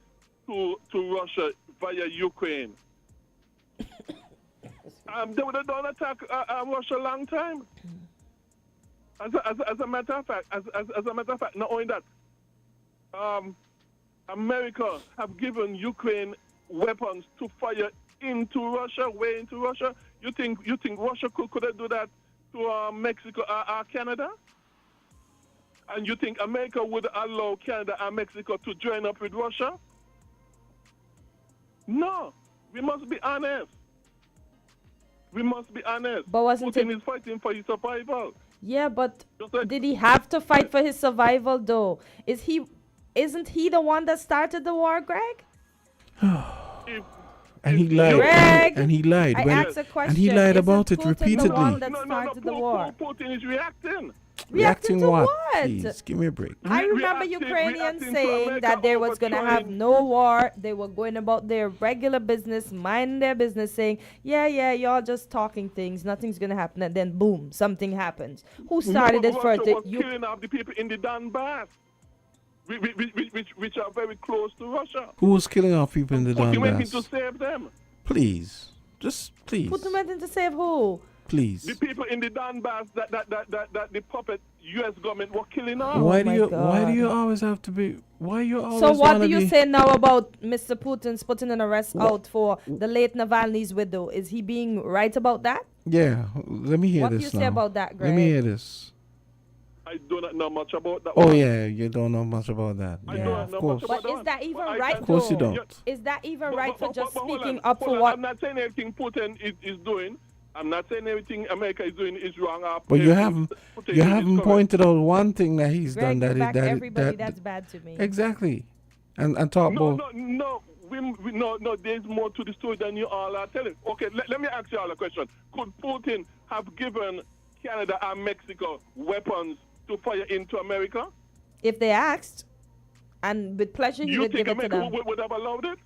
to Russia via Ukraine, they would have done attack Russia a long time. As a matter of fact, not only that, America have given Ukraine weapons to fire into Russia, way into Russia. You think Russia could do that to Mexico or Canada? And you think America would allow Canada and Mexico to join up with Russia? No. We must be honest. But wasn't Putin is fighting for his survival. Yeah, but did he have to fight for his survival though? Isn't he the one that started the war, Greg? And he lied. Greg, and he lied. I asked a question. And he lied about it Putin repeatedly. The one that started the war? Putin is reacting. Reacting to what? Please, give me a break. I remember Ukrainians saying that they was going to have no war. They were going about their regular business, minding their business, saying, yeah, y'all just talking things. Nothing's going to happen. And then, boom, something happens. Who started it first? Russia was killing off the people in the Donbass, which are very close to Russia. Who was killing off people in the Donbass? Putin went in to save them. Please. Just please. Putin went in to save who? Please. The people in the Donbass that the puppet U.S. government were killing off. Why do you always have to be? Why you always? So what do you say now about Mr. Putin's putting an arrest out for the late Navalny's widow? Is he being right about that? Yeah. Let me hear what this. What do you say about that, Greg? Let me hear this. I do not know much about that. Oh yeah, you don't know much about that. Yeah, of course. But is that even right? Of course you don't. Is that even right for just speaking up for what? I'm not saying anything Putin is doing. I'm not saying everything America is doing is wrong. But you haven't pointed out one thing that he's Greg, done that everybody that's bad to me. Exactly, and talk about. No. There's more to the story than you all are telling. Okay, let me ask you all a question. Could Putin have given Canada and Mexico weapons to fire into America? If they asked, and with pleasure he would give it to them. You think America would have allowed it?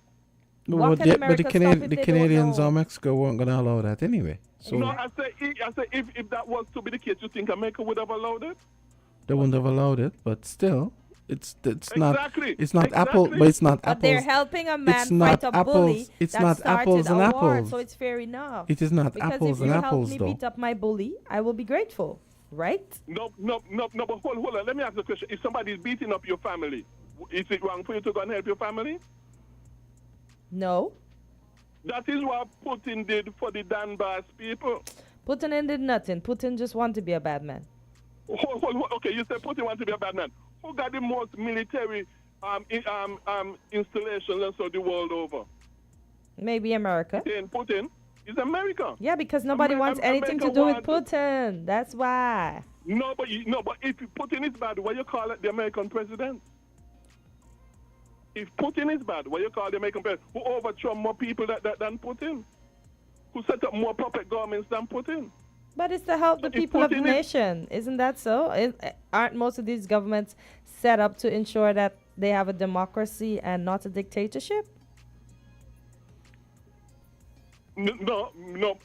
What can America stop if the they don't Canadians know? or Mexico weren't going to allow that anyway. So No, I say if that was to be the case, you think America would have allowed it? they wouldn't have allowed it, but still, it's not Exactly. it's not Apple, but it's not But apples. they're helping a man It's not fight a bully apples. It's that not started apples and a war, apples. so it's fair enough. It is not because apples if and you apples, help me though. beat up my bully, I will be grateful, right? No, but hold on. Let me ask you a question. If somebody is beating up your family, is it wrong for you to go and help your family? No. That is what Putin did for the Donbass people. Putin did nothing. Putin just wanted to be a bad man. Hold. Okay, you said Putin wants to be a bad man. Who got the most military installations of the world over? Maybe America. Putin is America. Yeah, because nobody wants anything to do with Putin. That's why. No, but if Putin is bad, why you call it the American president? If Putin is bad, why you call the American president? Who overthrew more people than Putin? Who set up more puppet governments than Putin? But it's to help the people of the nation. Isn't that so? Aren't most of these governments set up to ensure that they have a democracy and not a dictatorship? No.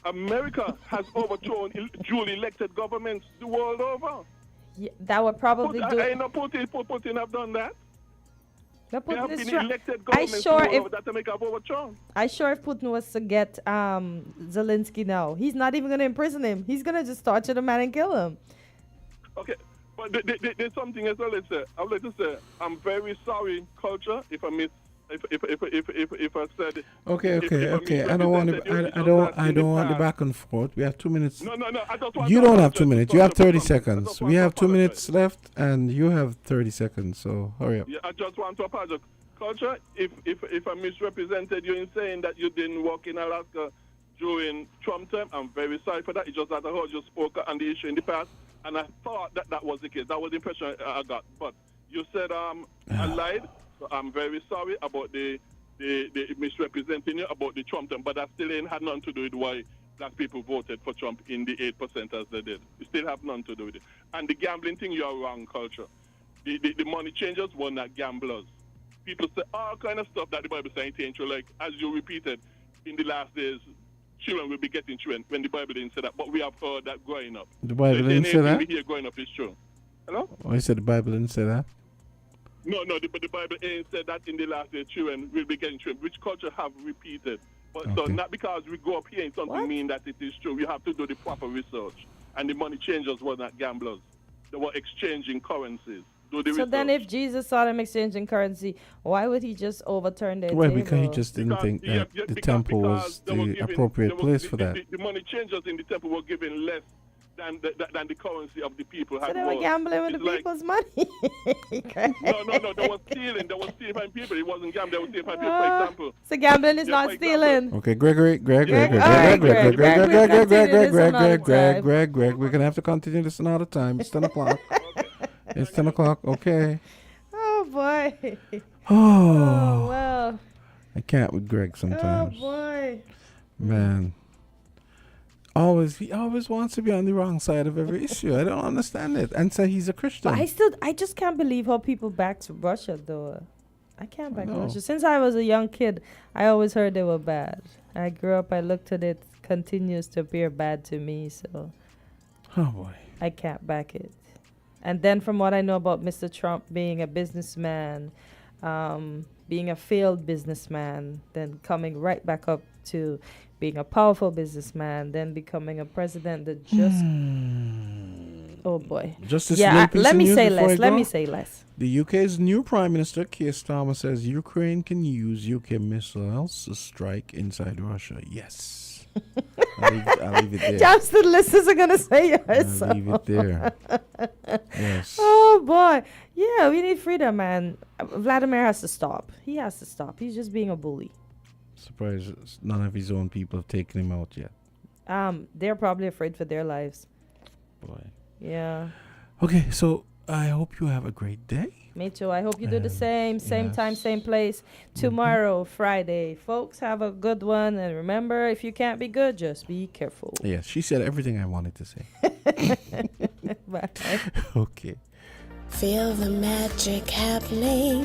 America has overthrown duly elected governments the world over. Yeah, that would probably do. I know Putin have done that. But There Putin have is been elected I governments sure the world if over that America have overthrown. I sure if Putin was to get Zelensky now, he's not even going to imprison him. He's going to just torture the man and kill him. Okay, but there's something else I would like to say. I'm very sorry, culture, if I miss. If I said Okay. I don't want the back and forth. We have 2 minutes. No. I just want You to don't have 2 apologize. minutes. You have 30 seconds. We have 2 minutes left, and you have 30 seconds. So hurry up. Yeah, I just want to apologize. Culture, if I misrepresented you in saying that you didn't work in Alaska during Trump time, I'm very sorry for that. It's just that I heard you spoke on the issue in the past, and I thought that was the case. That was the impression I got. But you said I lied. So I'm very sorry about the misrepresenting you about the Trump term, but that still ain't had nothing to do with why black people voted for Trump in the 8% as they did. You still have nothing to do with it. And the gambling thing, you're wrong, culture. The money changers were not gamblers. People say all kind of stuff that the Bible saying ain't true. Like, as you repeated, in the last days, children will be getting children, when the Bible didn't say that. But we have heard that growing up. The Bible didn't say that? Here growing up is true. Hello? Oh, you said the Bible didn't say that? No, but the Bible ain't said that in the last day children will be getting children, which culture have repeated. But so not because we go up here and something mean that it is true. You have to do the proper research. And the money changers were not gamblers. They were exchanging currencies. Do the So research. then if Jesus saw them exchanging currency, why would he just overturn their Well, table? because he just didn't think that the temple was the appropriate place for that. The money changers in the temple were given less than the currency of the people. So they were gambling with the people's money. No, they were stealing. They were stealing from people. It wasn't gambling. They were stealing from people, for example. So gambling is not stealing. Okay, Greg. We're gonna have to continue this another time. It's 10 o'clock. It's 10 o'clock. Okay. Oh boy. Oh. Well. I can't with Greg sometimes. Oh boy. Man. He always wants to be on the wrong side of every issue. I don't understand it. And say he's a Christian. But I just can't believe how people backed Russia though. I can't back Russia. Since I was a young kid, I always heard they were bad. I grew up, I looked at it, continues to appear bad to me, so oh boy. I can't back it. And then from what I know about Mr. Trump being a businessman, being a failed businessman, then coming right back up to being a powerful businessman, then becoming a president that just oh boy. Let me say less. The UK's new Prime Minister Keir Starmer says Ukraine can use UK missiles to strike inside Russia. Yes. I'll leave it there. Just the listeners are gonna say yes. I'll leave it there. Yes. Oh boy. Yeah, we need freedom, man. Vladimir has to stop. He has to stop. He's just being a bully. Surprised none of his own people have taken him out yet. They're probably afraid for their lives. Boy. Yeah. Okay, so I hope you have a great day. Me too. I hope you do the same time, same place. Tomorrow, Friday. Folks, have a good one. And remember, if you can't be good, just be careful. Yes, she said everything I wanted to say. Bye. Okay. Feel the magic happening.